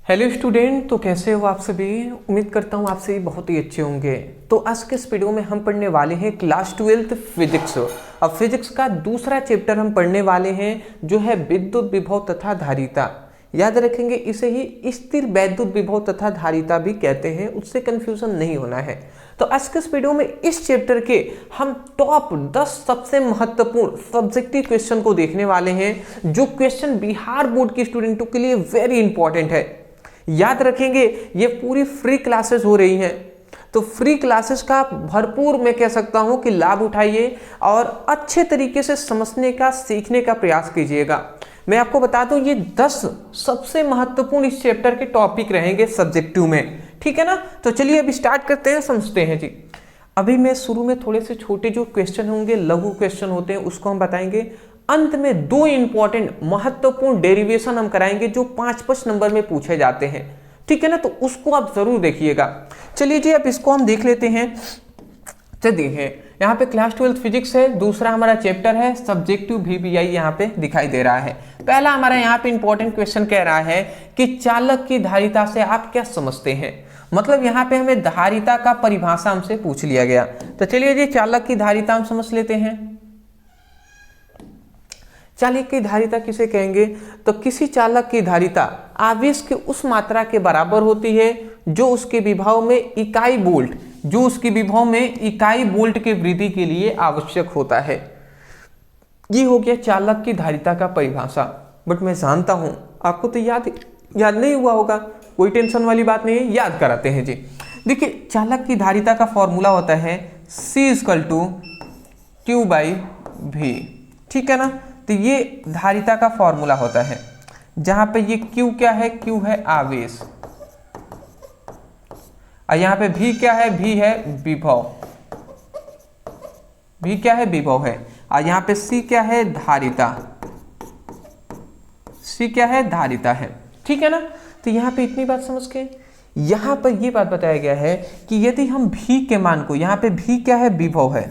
Hello student, तो कैसे हो आप सभी। उम्मीद करता हूँ आप सभी बहुत ही अच्छे होंगे। तो आज के इस वीडियो में हम पढ़ने वाले हैं क्लास 12th फिजिक्स। अब फिजिक्स का दूसरा चैप्टर हम पढ़ने वाले हैं जो है विद्युत विभव तथा धारिता। याद रखेंगे, इसे ही स्थिर वैद्युत विभव तथा धारिता भी कहते हैं, उससे कंफ्यूजन नहीं होना है। तो आज के इस वीडियो में इस चैप्टर के हम टॉप 10 सबसे महत्वपूर्ण सब्जेक्टिव क्वेश्चन को देखने वाले हैं, जो क्वेश्चन बिहार बोर्ड के स्टूडेंटों के लिए वेरी इंपॉर्टेंट है। याद रखेंगे, ये पूरी फ्री क्लासेस हो रही हैं, तो फ्री क्लासेस का भरपूर मैं कह सकता हूं कि लाभ उठाइए और अच्छे तरीके से समझने का सीखने का प्रयास कीजिएगा। मैं आपको बता दूं, ये 10 सबसे महत्वपूर्ण इस चैप्टर के टॉपिक रहेंगे सब्जेक्टिव में, ठीक है ना। तो चलिए अब स्टार्ट करते हैं, समझते हैं जी। अभी मैं शुरू में थोड़े से छोटे जो क्वेश्चन होंगे, लघु क्वेश्चन होते हैं, उसको हम बताएंगे। अंत में 2 इंपॉर्टेंट महत्वपूर्ण डेरिवेशन हम कराएंगे जो 5-5 नंबर में पूछे जाते हैं, ठीक है ना। तो उसको आप जरूर देखिएगा। चलिए जी, अब इसको हम देख लेते हैं। चलिए, यहाँ पे क्लास 12 फिजिक्स है, दूसरा हमारा चैप्टर है सब्जेक्टिव VBI, यहाँ पे दिखाई दे रहा है। पहला हमारा यहाँ पे इंपॉर्टेंट क्वेश्चन कह रहा है कि चालक की धारिता से आप क्या समझते हैं। मतलब यहाँ पे हमें धारिता का परिभाषा हमसे पूछ लिया गया। तो चलिए जी, चालक की धारिता हम समझ लेते हैं। चालक की धारिता किसे कहेंगे, तो किसी चालक की धारिता आवेश की उस मात्रा के बराबर होती है जो उसके विभव में इकाई वोल्ट के वृद्धि के लिए आवश्यक होता है। ये हो गया चालक की धारिता का परिभाषा। बट मैं जानता हूं आपको तो याद नहीं हुआ होगा, कोई टेंशन वाली बात नहीं है, याद कराते हैं जी। देखिए, चालक की धारिता का फॉर्मूला होता है C=Q/V, ठीक है ना। तो ये धारिता का फॉर्मूला होता है, जहां पे ये Q क्या है, Q है आवेश, और यहां पे V क्या है, V है विभव, V क्या है, विभव है। और यहां पे C क्या है, धारिता, C क्या है, धारिता है, ठीक है ना। तो यहां पे इतनी बात समझ के यहां पर ये बात बताया गया है कि यदि हम V के मान को, यहां पे V क्या है, विभव है,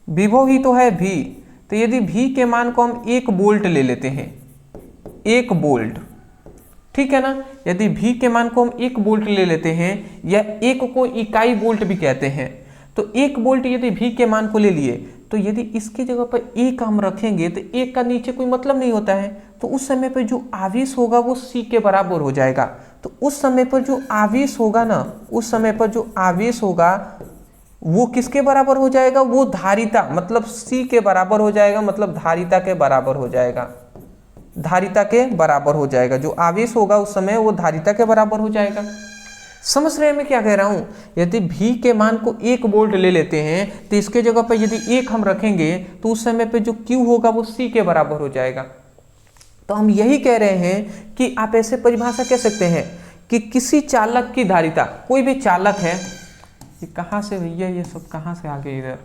विभव ही तो है V। तो यदि V के मान को हम 1 वोल्ट ले लेते हैं, 1 वोल्ट, ठीक है ना। यदि V के मान को हम 1 वोल्ट ले लेते हैं, या 1 को इकाई वोल्ट भी कहते हैं, तो 1 वोल्ट यदि V के मान को ले लिए, तो यदि इसकी जगह पर 1 हम रखेंगे तो 1 का नीचे कोई मतलब नहीं होता है, तो उस समय पर जो आवेश होगा वो C के बराबर हो जाएगा। तो उस समय पर जो आवेश होगा ना, उस समय पर जो आवेश होगा वो किसके बराबर हो जाएगा, वो धारिता मतलब C के बराबर हो जाएगा, मतलब धारिता के बराबर हो जाएगा, धारिता के बराबर हो जाएगा। जो आवेश होगा उस समय वो धारिता के बराबर हो जाएगा। समझ रहे हैं मैं क्या कह रहा हूं। यदि V के मान को 1 वोल्ट ले लेते हैं, तो इसके जगह पर यदि 1 हम रखेंगे तो उस समय पे जो Q होगा वो C के बराबर हो जाएगा। तो हम यही कह रहे हैं कि आप ऐसे परिभाषा कह सकते हैं कि किसी चालक की धारिता, कोई भी चालक है, ये कहाँ से भैया, ये सब कहाँ से आ गए इधर,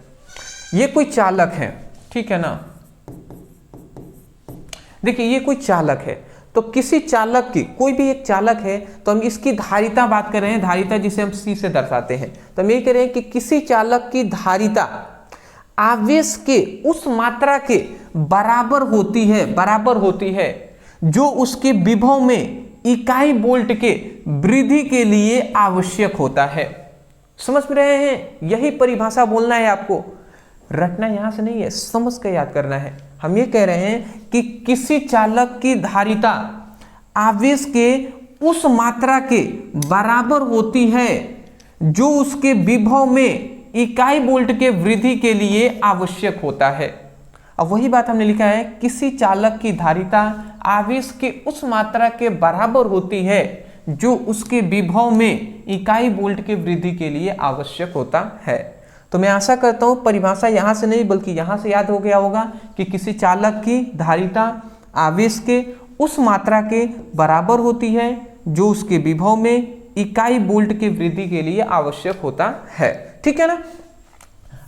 ये कोई चालक है, ठीक है ना। देखिए, ये कोई चालक है, तो किसी चालक की, कोई भी एक चालक है, तो हम इसकी धारिता बात कर रहे हैं, धारिता जिसे हम C से दर्शाते हैं। तो हम ये कह रहे हैं कि किसी चालक की धारिता आवेश के उस मात्रा के बराबर होती है जो उसके विभव में इकाई वोल्ट के वृद्धि के लिए आवश्यक होता है। समझ रहे हैं, यही परिभाषा बोलना है आपको, रटना यहां से नहीं है, समझ के याद करना है। हम ये कह रहे हैं कि किसी चालक की धारिता आवेश के उस मात्रा के बराबर होती है जो उसके विभव में इकाई वोल्ट के वृद्धि के लिए आवश्यक होता है। अब वही बात हमने लिखा है, किसी चालक की धारिता आवेश के उस मात्रा के बराबर होती है जो उसके विभव में इकाई वोल्ट के वृद्धि के लिए आवश्यक होता है। तो मैं आशा करता हूं परिभाषा यहां से नहीं बल्कि यहां से याद हो गया होगा कि किसी चालक की धारिता आवेश के उस मात्रा के बराबर होती है जो उसके विभव में इकाई वोल्ट की वृद्धि के लिए आवश्यक होता है, ठीक है ना।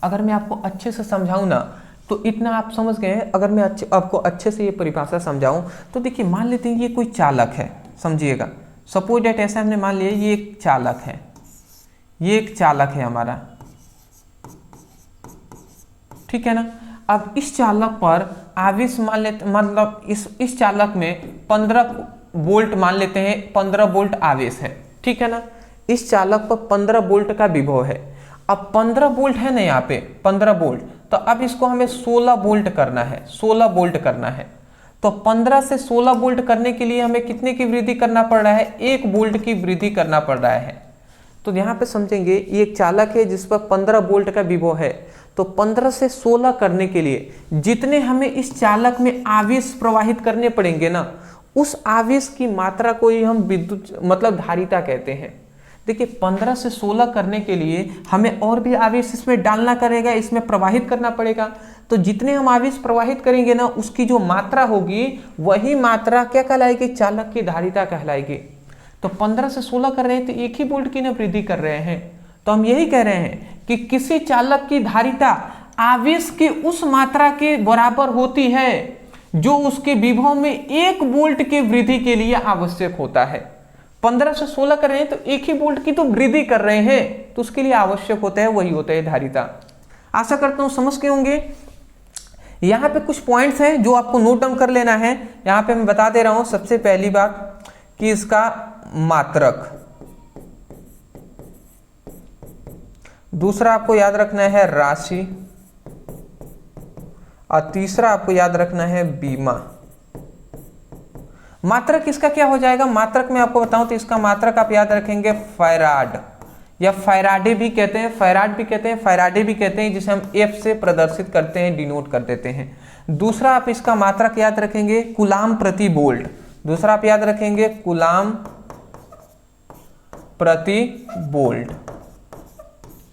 अगर मैं आपको अच्छे से समझाऊं ना, तो इतना आप समझ गए हैं। अगर मैं आपको अच्छे से ये परिभाषा समझाऊं, तो देखिए, मान लेते हैं ये कोई चालक है, समझिएगा। सपोज डेट ऐसा हमने मान लिया ये एक चालक है, ये एक चालक है हमारा, ठीक है ना। अब इस चालक पर आवेश मान लेते, मतलब इस चालक में 15 वोल्ट मान लेते हैं, 15 वोल्ट आवेश है, ठीक है ना। इस चालक पर 15 वोल्ट का विभव है। अब 15 वोल्ट है ना यहाँ पे 15 वोल्ट, तो अब इसको हमें 16 वोल्ट करना है, 16 वोल्ट करना है। तो 15 से 16 वोल्ट करने के लिए हमें कितने की वृद्धि करना पड़ रहा है, 1 वोल्ट की वृद्धि करना पड़ रहा है। तो यहाँ पे समझेंगे ये एक चालक है जिस पर 15 वोल्ट का विभव है, तो 15 से 16 करने के लिए जितने हमें इस चालक में आवेश प्रवाहित करने पड़ेंगे ना, उस आवेश की मात्रा को ही हम विद्युत मतलब धारिता कहते हैं। देखिए 15 से 16 करने के लिए हमें और भी आवेश इसमें डालना करेगा, इसमें प्रवाहित करना पड़ेगा। तो जितने हम आवेश प्रवाहित करेंगे ना, उसकी जो मात्रा होगी वही मात्रा क्या कहलाएगी, चालक की धारिता कहलाएगी। तो 15 से 16 कर रहे हैं तो 1 ही वोल्ट की ना वृद्धि कर रहे हैं। तो हम यही कह रहे हैं कि किसी चालक की धारिता आवेश की उस मात्रा के बराबर होती है जो उसके विभव में 1 वोल्ट की वृद्धि के लिए आवश्यक होता है। 15 से 16 कर रहे हैं तो 1 ही वोल्ट की तो वृद्धि कर रहे हैं, तो उसके लिए आवश्यक होता है वही होता है धारिता। आशा करता हूं समझ के होंगे। यहाँ पे कुछ पॉइंट्स हैं जो आपको नोट डाउन कर लेना है। यहाँ पे मैं बता दे रहा हूं, सबसे पहली बात कि इसका मात्रक, दूसरा आपको याद रखना है राशि, और तीसरा आपको याद रखना है बीमा। मात्रक इसका क्या हो जाएगा, मात्रक में आपको बताऊं तो इसका मात्रक आप याद रखेंगे फैराड, या फैराडे भी कहते हैं, फैराड भी कहते हैं, फैराडे भी कहते हैं, जिसे हम F से प्रदर्शित करते हैं, डिनोट कर देते हैं। दूसरा आप इसका मात्रक याद रखेंगे कूलाम प्रति वोल्ट, दूसरा आप याद रखेंगे कूलाम प्रति वोल्ट,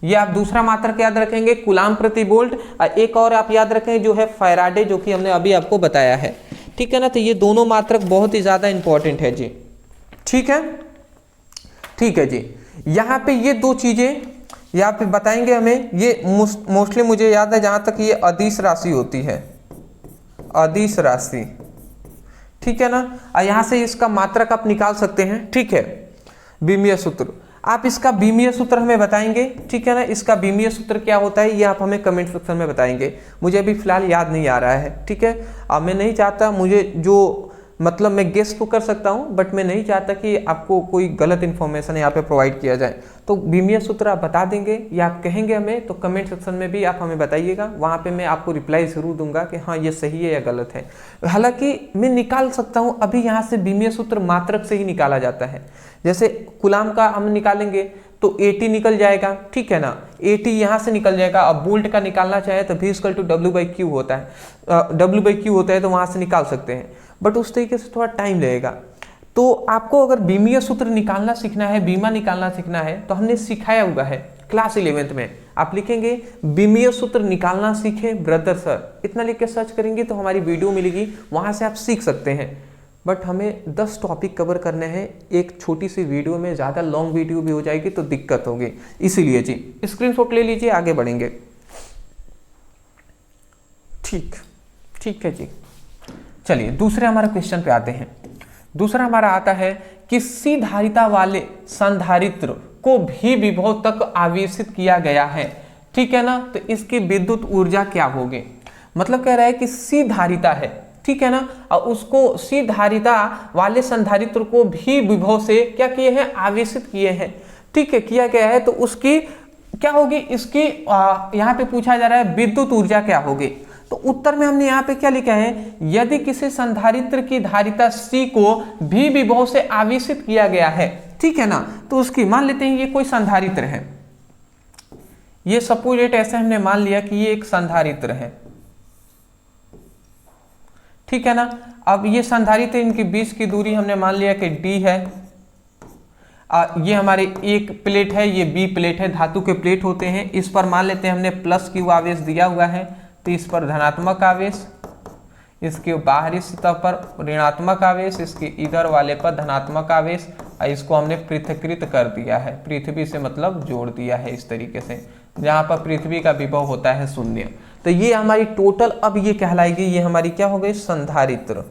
ये आप दूसरा मात्रक याद रखेंगे कूलाम प्रति वोल्ट। और एक और आप याद रखें जो है फैराडे, जो कि हमने अभी आपको बताया है, ठीक है ना। तो ये दोनों मात्रक बहुत ही ज्यादा इंपॉर्टेंट है जी, ठीक है, ठीक है जी। यहाँ पे ये दो चीजें यहाँ पे बताएंगे हमें, ये मोस्टली मुझे याद है जहां तक ये अदिश राशि होती है, अदिश राशि, ठीक है ना। और यहां से इसका मात्रक आप निकाल सकते हैं, ठीक है। बीमीय सूत्र, आप इसका बीमीय सूत्र हमें बताएंगे, ठीक है ना। इसका बीमीय सूत्र क्या होता है ये आप हमें कमेंट सेक्शन में बताएंगे, मुझे अभी फिलहाल याद नहीं आ रहा है, ठीक है। अब मैं नहीं चाहता, मुझे जो मतलब मैं गेस तो कर सकता हूं, बट मैं नहीं चाहता कि आपको कोई गलत इन्फॉर्मेशन यहाँ पे प्रोवाइड किया जाए। तो बीमीय सूत्र आप बता देंगे या आप कहेंगे हमें, तो कमेंट सेक्शन में भी आप हमें बताइएगा, वहाँ पे मैं आपको रिप्लाई जरूर दूंगा कि हाँ ये सही है या गलत है। हालांकि मैं निकाल सकता हूँ अभी यहाँ से बीमीय सूत्र मात्रक से ही निकाला जाता है। जैसे कूलाम का हम निकालेंगे तो 80 निकल जाएगा, ठीक है ना, 80 यहाँ से निकल जाएगा। अब वोल्ट का निकालना चाहे तो V=W/Q होता है, W/Q होता है, तो वहाँ से निकाल सकते हैं, बट उस तरीके से थोड़ा टाइम लगेगा। तो आपको अगर बीमीय सूत्र निकालना सीखना है, बीमा निकालना सीखना है, तो हमने सिखाया हुआ है क्लास 11th में। आप लिखेंगे बीमीय सूत्र निकालना सीखे ब्रदर सर, इतना लिख के सर्च करेंगे तो हमारी वीडियो मिलेगी, वहाँ से आप सीख सकते हैं। बट हमें 10 टॉपिक कवर करने हैं एक छोटी सी वीडियो में, ज़्यादा लॉन्ग वीडियो भी हो जाएगी तो दिक्कत होगी, इसीलिए जी स्क्रीनशॉट ले लीजिए, आगे बढ़ेंगे। ठीक है जी। चलिए दूसरे हमारे क्वेश्चन पे आते हैं। दूसरा हमारा आता है कि सी धारिता वाले संधारित्र को भी विभव तक आवेशित किया गया है, ठीक है ना। तो इसकी विद्युत ऊर्जा क्या होगी, मतलब कह रहा है कि सी धारिता है, ठीक है ना, और उसको सी धारिता वाले संधारित्र को भी विभव से क्या किए हैं, आवेशित किए हैं, ठीक है, किया गया है। तो उसकी क्या होगी, इसकी यहाँ पे पूछा जा रहा है विद्युत ऊर्जा क्या होगी। तो उत्तर में हमने यहाँ पे क्या लिखा है, यदि किसी संधारित्र की धारिता C को भी विभव से आवेशित किया गया है, ठीक है ना, तो उसकी मान लेते हैं ये कोई संधारित्र है, ये सपोजिट ऐसे हमने मान लिया कि ये एक संधारित्र है, ठीक है ना। अब ये संधारित्र, इनके बीच की दूरी हमने मान लिया कि D है, ये हमारे एक प्लेट है, ये B प्लेट है, धातु के प्लेट होते हैं। इस पर मान लेते हैं हमने प्लस Q आवेश दिया हुआ है, तो इस पर धनात्मक आवेश, इसके बाहरी सतह पर ऋणात्मक आवेश, इसके इधर वाले पर धनात्मक आवेश, और इसको हमने पृथक्कृत कर दिया है, पृथ्वी से मतलब जोड़ दिया है इस तरीके से, जहां पर पृथ्वी का विभव होता है 0। तो ये हमारी टोटल अब ये कहलाएगी, ये हमारी क्या हो गई, संधारित्र।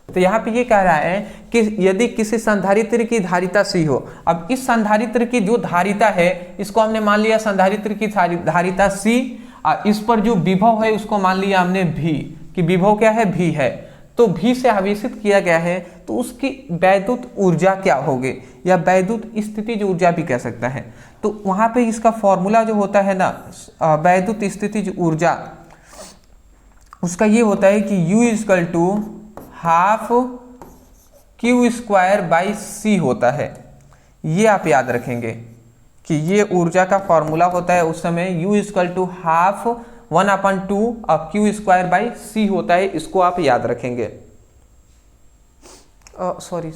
तो यहाँ पे ये कह रहा है कि यदि किसी संधारित्र की धारिता C हो, अब इस संधारित्र की जो धारिता है इसको हमने मान लिया संधारित्र की धारिता C, और इस पर जो विभव है उसको मान लिया हमने V, कि विभव क्या है, V है। तो भी से आवेशित किया गया है तो उसकी वैद्युत ऊर्जा क्या होगी, या वैद्युत स्थितिज ऊर्जा भी कह सकता है। तो वहां पे इसका फॉर्मूला जो होता है ना वैद्युत स्थितिज ऊर्जा, उसका ये होता है कि U equal to half Q square by C होता है। ये आप याद रखेंगे कि ये ऊर्जा का फॉर्मूला होता है उस समय U इक्वल टू हाफ 1/2 और क्यू स्क्वायर बाई सी होता है, इसको आप याद रखेंगे। सॉरी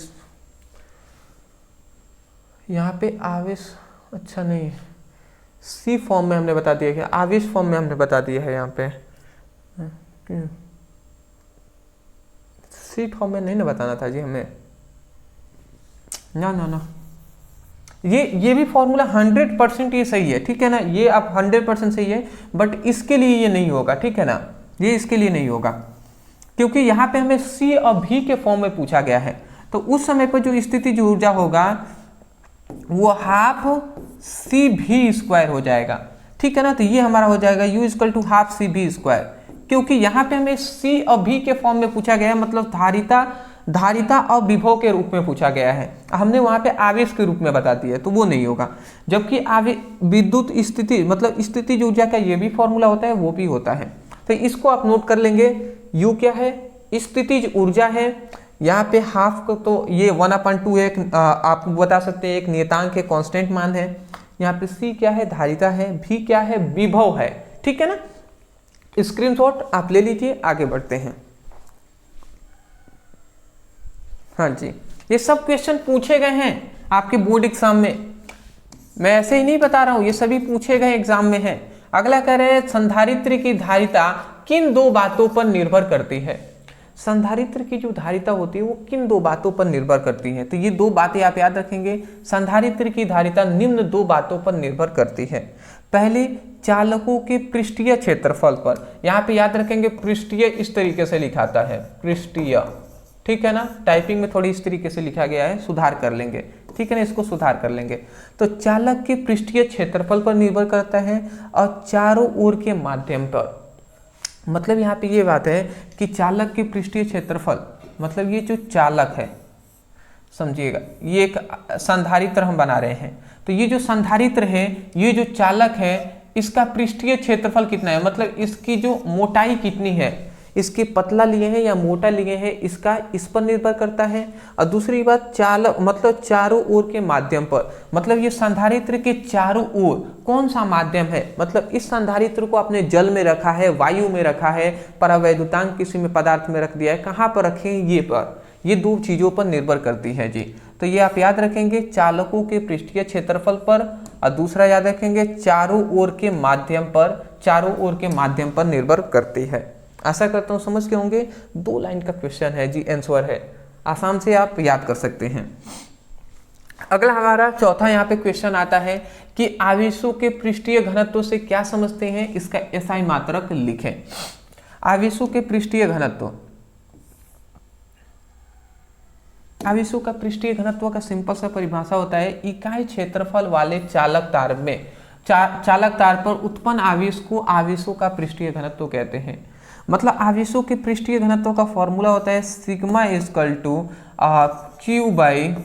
यहाँ पे आवेश, अच्छा नहीं, सी फॉर्म में हमने बता दिया है, आवेश फॉर्म में हमने बता दिया है यहाँ पे, सी फॉर्म में नहीं ना बताना था जी हमें, ना ना ना, ये भी फॉर्मूला 100% ये सही है, ठीक है ना, ये आप 100% सही है, बट इसके लिए ये नहीं होगा, ठीक है ना, ये इसके लिए नहीं होगा, क्योंकि यहाँ पे हमें सी और भी के फॉर्म में पूछा गया है। तो उस समय पर जो स्थितिज ऊर्जा होगा वो हाफ सी भी स्क्वायर हो जाएगा, ठीक है ना। तो ये हमारा हो जाएगा U equal to half C भी स्क्वायर, क्योंकि यहाँ पे हमें सी और भी के फॉर्म में पूछा गया है, मतलब धारिता और विभव के रूप में पूछा गया है, हमने वहाँ पे आवेश के रूप में बता दिया, तो वो नहीं होगा। जबकि विद्युत स्थिति मतलब स्थितिज ऊर्जा का ये भी फॉर्मूला होता है, वो भी होता है। तो इसको आप नोट कर लेंगे, U क्या है, स्थितिज ऊर्जा है, यहाँ पे हाफ को तो ये 1/2 एक आप बता सकते हैं एक नियतांक है, कांस्टेंट मान है। यहाँ पे सी क्या है, धारिता है, भी क्या है, विभव है, ठीक है ना। स्क्रीनशॉट आप ले लीजिए, आगे बढ़ते हैं। हाँ जी, ये सब क्वेश्चन पूछे गए हैं आपके बोर्ड एग्जाम में, मैं ऐसे ही नहीं बता रहा हूं, ये सभी पूछे गए एग्जाम में है। अगला कह रहे हैं संधारित्र की धारिता किन दो बातों पर निर्भर करती है। संधारित्र की जो धारिता होती है वो किन दो बातों पर निर्भर करती है, तो ये दो बातें आप याद रखेंगे। संधारित्र की धारिता निम्न दो बातों पर निर्भर करती है। पहले चालकों के पृष्ठीय क्षेत्रफल पर, यहाँ पे याद रखेंगे पृष्ठीय इस तरीके से लिखाता है, पृष्ठीय, ठीक है ना, टाइपिंग में थोड़ी इस तरीके से लिखा गया है, सुधार कर लेंगे, ठीक है ना, इसको सुधार कर लेंगे। तो चालक के पृष्ठीय क्षेत्रफल पर निर्भर करता है और चारों ओर के माध्यम पर, मतलब यहाँ पे ये बात है कि चालक के पृष्ठीय क्षेत्रफल, मतलब ये जो चालक है, समझिएगा, ये एक संधारित्र हम बना रहे हैं, तो ये जो संधारित्र है, ये जो चालक है, इसका पृष्ठीय क्षेत्रफल कितना है, मतलब इसकी जो मोटाई कितनी है, इसके पतला लिए हैं या मोटा लिए हैं, इसका इस पर निर्भर करता है। और दूसरी बात चालक मतलब चारों ओर के माध्यम पर, मतलब ये संधारित्र के चारों ओर कौन सा माध्यम है, मतलब इस संधारित्र को आपने जल में रखा है, वायु में रखा है, परावैद्युतांक किसी में पदार्थ में रख दिया है, कहाँ पर रखें, ये पर, ये दो चीजों पर निर्भर करती है जी। तो ये आप याद रखेंगे चालकों के पृष्ठीय क्षेत्रफल पर, और दूसरा याद रखेंगे चारों ओर के माध्यम पर, चारों ओर के माध्यम पर निर्भर करती है। आशा करता हूँ समझ के होंगे, 2 लाइन का क्वेश्चन है जी, आंसर है, आसान से आप याद कर सकते हैं। अगला हमारा चौथा यहाँ पे क्वेश्चन आता है कि आवेशों के पृष्ठीय घनत्व से क्या समझते हैं, इसका एसआई मात्रक लिखें। आवेशों के पृष्ठीय घनत्व, आवेशों का पृष्ठीय घनत्व का सिंपल सा परिभाषा होता है इकाई क्षेत्रफल वाले चालक तार में चालक तार पर उत्पन्न आवेश को आवेशों का पृष्ठीय घनत्व कहते हैं। मतलब आवेशों के पृष्ठीय घनत्व का फॉर्मूला होता है sigma equal to Q by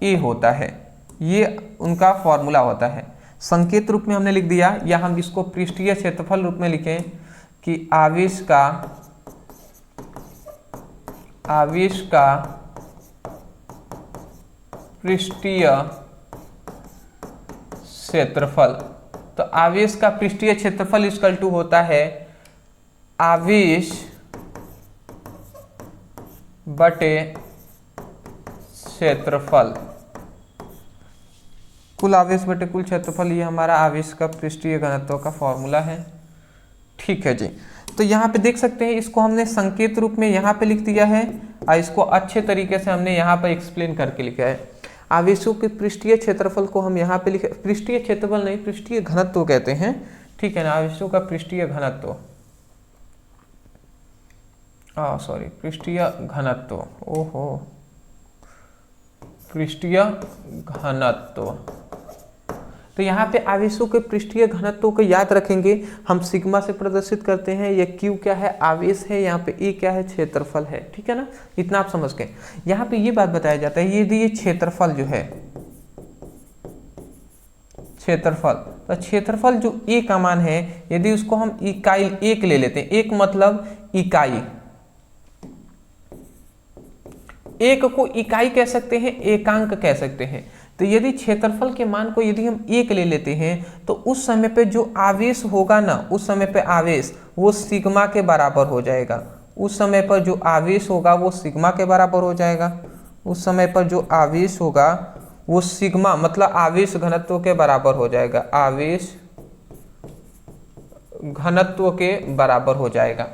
A होता है, ये उनका फॉर्मूला होता है। संकेत रूप में हमने लिख दिया, या हम इसको पृष्ठीय क्षेत्रफल रूप में लिखें कि आवेश का पृष्ठीय क्षेत्रफल। तो आवेश का पृष्ठीय क्षेत्रफल इक्वल टू होता है आवेश बटे क्षेत्रफल, कुल आवेश बटे कुल क्षेत्रफल, ये हमारा आवेश का पृष्ठीय घनत्व का फॉर्मूला है। ठीक है जी, तो यहाँ पे देख सकते हैं इसको हमने संकेत रूप में यहाँ पे लिख दिया है और इसको अच्छे तरीके से हमने यहाँ पे एक्सप्लेन करके लिखा है। आवेशों के पृष्ठीय क्षेत्रफल को हम यहाँ पे लिखे, पृष्ठीय क्षेत्रफल नहीं पृष्ठीय घनत्व कहते हैं, ठीक है ना, आवेशों का पृष्ठीय घनत्व, सॉरी पृष्ठीय घनत्व, ओहो पृष्ठीय घनत्व। तो तो यहाँ पे आवेशों के पृष्ठीय घनत्व को याद रखेंगे, हम सिग्मा से प्रदर्शित करते हैं। ये Q क्या है, आवेश है, यहाँ पे E क्या है, क्षेत्रफल है। ठीक है ना, इतना आप समझ गए। यहाँ पे ये बात बताया जाता है, यदि ये क्षेत्रफल जो है, क्षेत्रफल, तो क्षेत्रफल जो A का मान है, यदि उसको हम इकाई 1 ले लेते हैं, एक मतलब इकाई, एक को इकाई कह सकते हैं, एकांक कह सकते हैं। तो यदि क्षेत्रफल के मान को यदि हम 1 ले लेते हैं, तो उस समय पे जो आवेश होगा ना, उस समय पे आवेश वो सिग्मा के बराबर हो जाएगा। उस समय पर जो आवेश होगा वो सिग्मा के बराबर हो जाएगा। उस समय पर जो आवेश होगा वो सिग्मा मतलब आवेश घनत्व के बराबर हो जाएगा, आवेश घनत्व के बराबर हो जाएगा।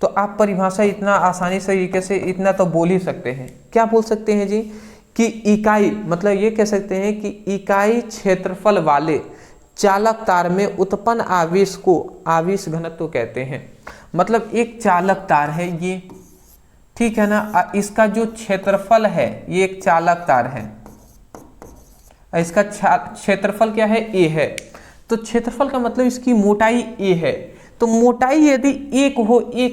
तो आप परिभाषा इतना आसानी से तरीके से इतना तो बोल ही सकते हैं। क्या बोल सकते हैं जी, कि इकाई मतलब ये कह सकते हैं कि इकाई क्षेत्रफल वाले चालक तार में उत्पन्न आवेश को आवेश घनत्व कहते हैं। मतलब एक चालक तार है ये, ठीक है ना, इसका जो क्षेत्रफल है ये एक चालक तार है, इसका क्षेत्रफल क्या है, A है। तो क्षेत्रफल का मतलब इसकी मोटाई A है। तो मोटाई यदि एक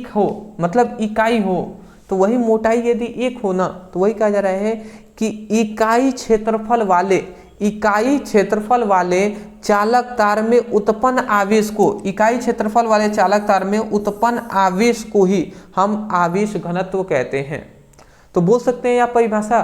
हो मतलब इकाई हो, तो वही मोटाई यदि 1 हो ना, तो वही कहा जा रहा है कि इकाई क्षेत्रफल वाले चालक तार में उत्पन्न आवेश को, इकाई क्षेत्रफल वाले चालक तार में उत्पन्न आवेश को ही हम आवेश घनत्व कहते हैं। तो बोल सकते हैं आप परिभाषा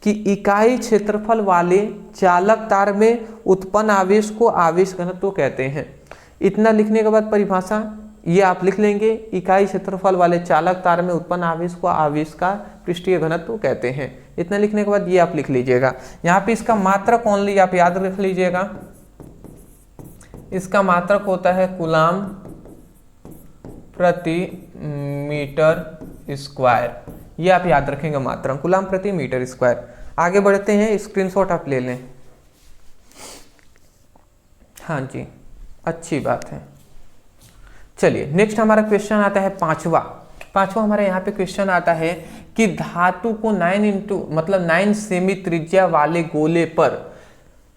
कि इकाई क्षेत्रफल वाले चालक तार में उत्पन्न आवेश को आवेश घनत्व कहते हैं। इतना लिखने के बाद परिभाषा ये आप लिख लेंगे, इकाई क्षेत्रफल वाले चालक तार में उत्पन्न आवेश को आवेश का पृष्ठीय घनत्व कहते हैं। इतना लिखने के बाद ये आप लिख लीजिएगा। यहाँ पे इसका मात्रक ओनली आप याद रख लीजिएगा, इसका मात्रक होता है कूलाम प्रति मीटर स्क्वायर। ये आप याद रखेंगे, मात्रक कूलाम प्रति मीटर स्क्वायर। आगे बढ़ते हैं, स्क्रीनशॉट आप ले लें। हाँ जी, अच्छी बात है। चलिए नेक्स्ट हमारा क्वेश्चन आता है पांचवा हमारा यहाँ पे क्वेश्चन आता है कि धातु को 9 सेमी त्रिज्या वाले गोले पर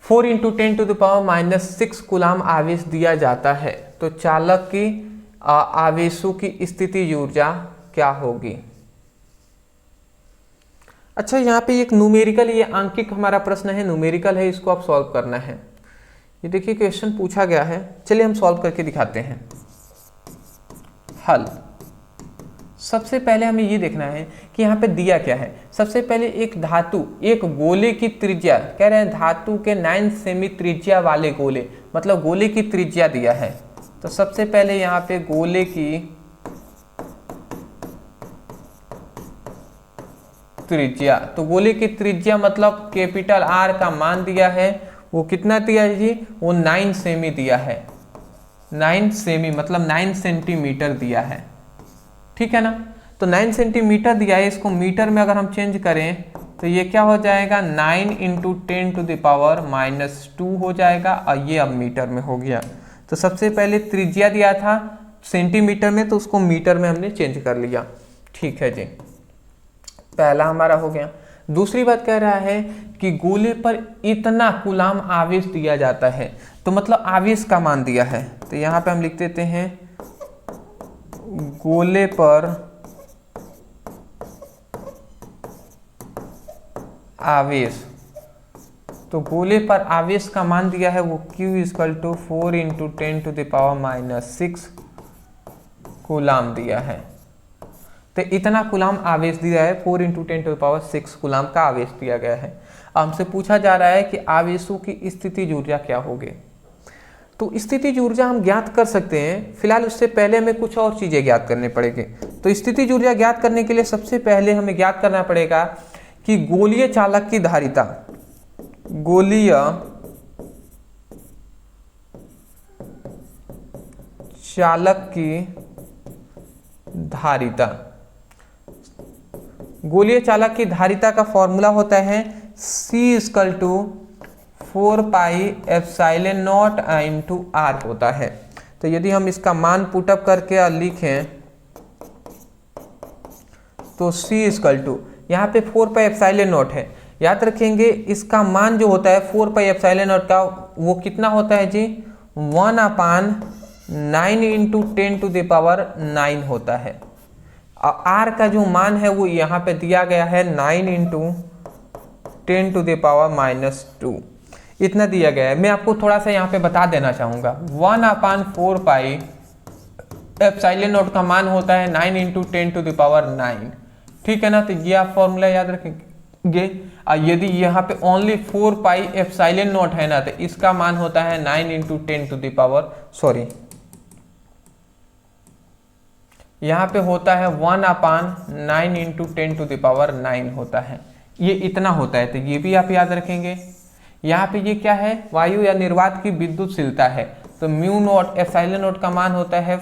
4 × 10⁻⁻6 कूलाम आवेश दिया जाता है, तो चालक की आवेशों की स्थितिज ऊर्जा क्या होगी। अच्छा, यहाँ पे एक न्यूमेरिकल, ये आंकिक हमारा प्रश्न है, न्यूमेरिकल है, इसको आप सॉल्व करना है। ये देखिए क्वेश्चन पूछा गया है, चलिए हम सॉल्व करके दिखाते हैं। हल, सबसे पहले हमें ये देखना है कि यहाँ पे दिया क्या है। सबसे पहले एक धातु, एक गोले की त्रिज्या कह रहे हैं, धातु के 9 सेमी त्रिज्या वाले गोले, मतलब गोले की त्रिज्या दिया है। तो सबसे पहले यहाँ पे गोले की त्रिज्या, तो गोले की त्रिज्या मतलब कैपिटल R का मान दिया है, वो कितना दिया है जी, वो 9 सेमी दिया है। 9 सेमी मतलब 9 सेंटीमीटर दिया है, ठीक है ना। तो 9 सेंटीमीटर दिया है, इसको मीटर में अगर हम चेंज करें तो ये क्या हो जाएगा, 9 × 10⁻⁻2 हो जाएगा, और ये अब मीटर में हो गया। तो सबसे पहले त्रिज्या दिया था सेंटीमीटर में, तो उसको मीटर में हमने चेंज कर लिया, ठीक है जी, पहला हमारा हो गया। दूसरी बात कह रहा है कि गोले पर इतना कूलाम आवेश दिया जाता है, तो मतलब आवेश का मान दिया है। तो यहाँ पे हम लिख देते हैं गोले पर आवेश, तो गोले पर आवेश का मान दिया है वो Q = 4 × 10⁻⁻6 कूलाम दिया है। तो इतना कूलाम आवेश दिया है, 4 × 10⁻6 कूलाम का आवेश दिया गया है। हमसे पूछा जा रहा है कि आवेशों की स्थितिज ऊर्जा क्या होगी। तो स्थितिज ऊर्जा हम ज्ञात कर सकते हैं, फिलहाल उससे पहले हमें कुछ और चीजें ज्ञात करनी पड़ेगी। तो स्थितिज ऊर्जा ज्ञात करने के लिए सबसे पहले हमें ज्ञात करना पड़ेगा कि गोलीय चालक की धारिता, गोलीय चालक की धारिता, गोलीय चालक की धारिता का फॉर्मूला होता है C = 4πε0 × R होता है। तो यदि हम इसका मान पुटअप करके लिखें तो C = यहाँ पे 4πε0 है, याद रखेंगे इसका मान जो होता है 4 पाई एप्सिलॉन नॉट का वो कितना होता है जी 1/9 इंटू 10⁻⁹ होता है। और आर का जो मान है वो यहाँ पे दिया गया है 9 इंटू 10⁻⁻2 इतना दिया गया है। मैं आपको थोड़ा सा यहाँ पे बता देना चाहूँगा 1/4 पाई एप्सिलॉन नॉट का मान होता है 9 इंटू 10⁻⁹, ठीक है ना। तो ये आप फॉर्मूला याद रखेंगे। यदि यहाँ पे ओनली 4 पाई एप्सिलॉन नॉट है ना तो इसका मान होता है 9 इंटू 10⁻, यहाँ पे होता है 1/9 इंटू 10⁻9 होता है, ये इतना होता है। तो ये भी आप याद रखेंगे। यहाँ पे ये क्या है वायु या निर्वात की विद्युतशीलता है, तो म्यू नॉट एप्सिलॉन नॉट का मान होता है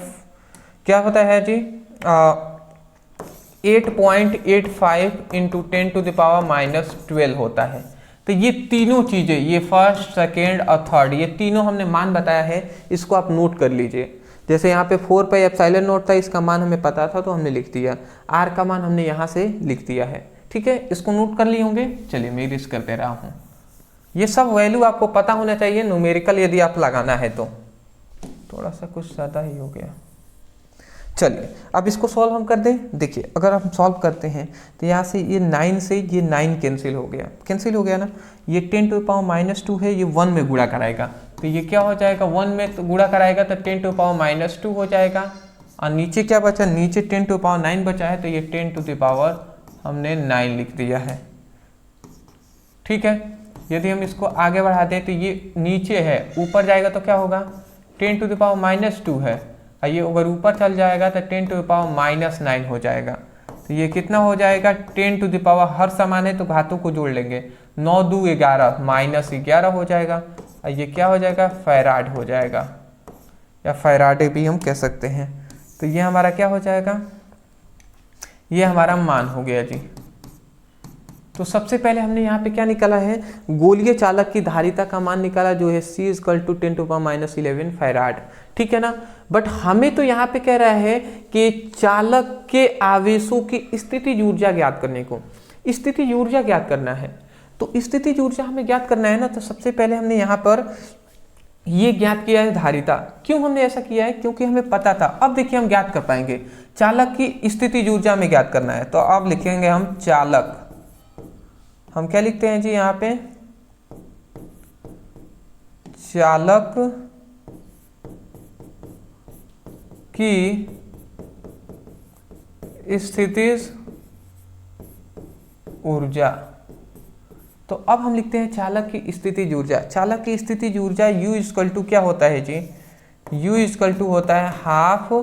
क्या होता है जी 8.85 इंटू 10⁻⁻12 होता है। तो ये तीनों चीजें, ये फर्स्ट सेकेंड और थर्ड, ये तीनों हमने मान बताया है, इसको आप नोट कर लीजिए। जैसे यहाँ पे 4 पाई एप्सिलॉन नॉट था, इसका मान हमें पता था तो हमने लिख दिया, आर का मान हमने यहाँ से लिख दिया है, ठीक है। इसको नोट कर लिए होंगे। चलिए मैं इरेज कर दे रहा हूँ। ये सब वैल्यू आपको पता होना चाहिए न्यूमेरिकल यदि आप लगाना है तो। थोड़ा सा कुछ ज़्यादा ही हो गया। चलिए अब इसको सॉल्व हम कर दें। देखिए अगर हम सॉल्व करते हैं तो यहाँ से ये 9 से ये 9 कैंसिल हो गया, कैंसिल हो गया ना। ये 10⁻⁻2 है, ये 1 में गुणा कराएगा तो ये क्या हो जाएगा 1 में तो गुणा कराएगा तो 10⁻⁻2 हो जाएगा। और नीचे क्या बचा, नीचे 10⁻9 बचा है तो ये 10⁻ हमने 9 लिख दिया है, ठीक है। यदि हम इसको आगे बढ़ा दें तो ये नीचे है, ऊपर जाएगा तो क्या होगा 10⁻2 है, और ये अगर ऊपर चल जाएगा तो 10⁻9 हो जाएगा। तो ये कितना हो जाएगा 10⁻, हर समान है तो घातों को जोड़ लेंगे, 9 2 11 -11 हो जाएगा। और ये क्या हो जाएगा फैराड हो जाएगा, या फैराडे भी हम कह सकते हैं। तो ये हमारा क्या हो जाएगा, ये हमारा मान हो गया जी। तो सबसे पहले हमने यहाँ पे क्या निकाला है, गोलीय चालक की धारिता का मान निकाला जो है C = 10⁻11 फैराड, ठीक है ना। बट हमें तो यहाँ पे कह रहा है कि चालक के आवेशों की स्थितिज ऊर्जा ज्ञात करने को, स्थितिज ऊर्जा ज्ञात करना है। तो स्थितिज ऊर्जा हमें ज्ञात करना है ना, तो सबसे पहले हमने यहाँ पर ये ज्ञात किया है धारिता। क्यों हमने ऐसा किया है, क्योंकि हमें पता था। अब देखिए हम ज्ञात कर पाएंगे चालक की स्थितिज ऊर्जा में ज्ञात करना है। तो अब लिखेंगे हम चालक, हम क्या लिखते हैं जी यहाँ पे चालक की स्थितिज ऊर्जा। तो अब हम लिखते हैं चालक की स्थितिज ऊर्जा। चालक की स्थितिज ऊर्जा U = क्या होता है जी, U = होता है हाफ।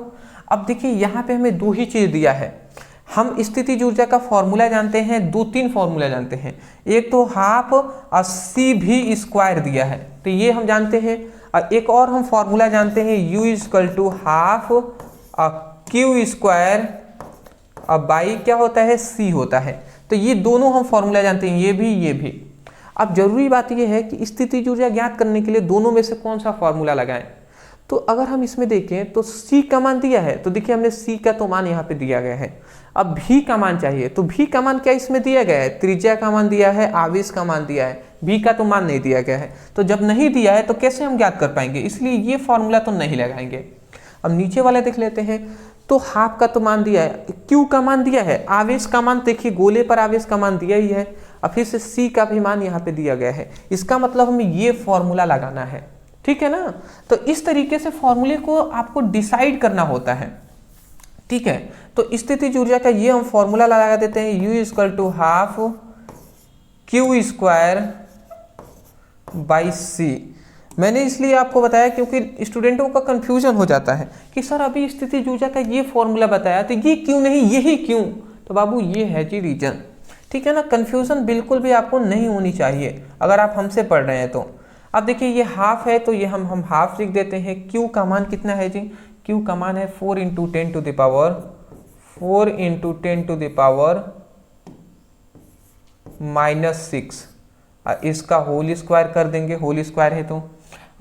अब देखिए यहाँ पे हमें दो ही चीज दिया है। हम स्थितिज ऊर्जा का फॉर्मूला जानते हैं, 2-3 फॉर्मूला जानते हैं। एक तो हाफ और CV² दिया है तो ये हम जानते हैं, और एक और हम फॉर्मूला जानते हैं U = हाफ और Q² और बाई क्या होता है C होता है। तो ये दोनों हम फॉर्मूला जानते हैं, ये भी। अब जरूरी बात यह है कि स्थितिज ऊर्जा ज्ञात करने के लिए दोनों में से कौन सा फॉर्मूला लगाएं। तो अगर हम इसमें देखें तो C का मान दिया है, तो देखिए हमने C का तो मान यहाँ पे दिया गया है। अब V का मान चाहिए, तो V का मान क्या इसमें दिया गया है, त्रिज्या का मान दिया है, आवेश का मान दिया है, V का तो मान नहीं दिया गया है। तो जब नहीं दिया है तो कैसे हम ज्ञात कर पाएंगे, इसलिए ये फॉर्मूला तो नहीं लगाएंगे। अब नीचे वाला देख लेते हैं। तो हाफ का तो मान दिया है, Q का मान दिया है, आवेश का मान देखिए गोले पर आवेश का मान दिया ही है, और फिर से C का भी मान यहाँ पे दिया गया है। इसका मतलब हमें ये फॉर्मूला लगाना है, ठीक है ना। तो इस तरीके से फॉर्मूले को आपको डिसाइड करना होता है, ठीक है। तो स्थितिज ऊर्जा का ये हम फॉर्मूला लगा देते हैं, U = half Q² by C। मैंने इसलिए आपको बताया क्योंकि स्टूडेंटों का कंफ्यूजन हो जाता है कि सर अभी स्थितिज ऊर्जा का ये फॉर्मूला बताया तो ये क्यों नहीं, यही क्यों। तो बाबू ये है जी रीजन, ठीक है ना। कंफ्यूजन बिल्कुल भी आपको नहीं होनी चाहिए अगर आप हमसे पढ़ रहे हैं तो। अब देखिए ये हाफ है तो ये हम हाफ लिख देते हैं। Q का मान कितना है जी, Q का मान है 4 × 10⁻⁻6, और इसका होल स्क्वायर कर देंगे, होल स्क्वायर है तो।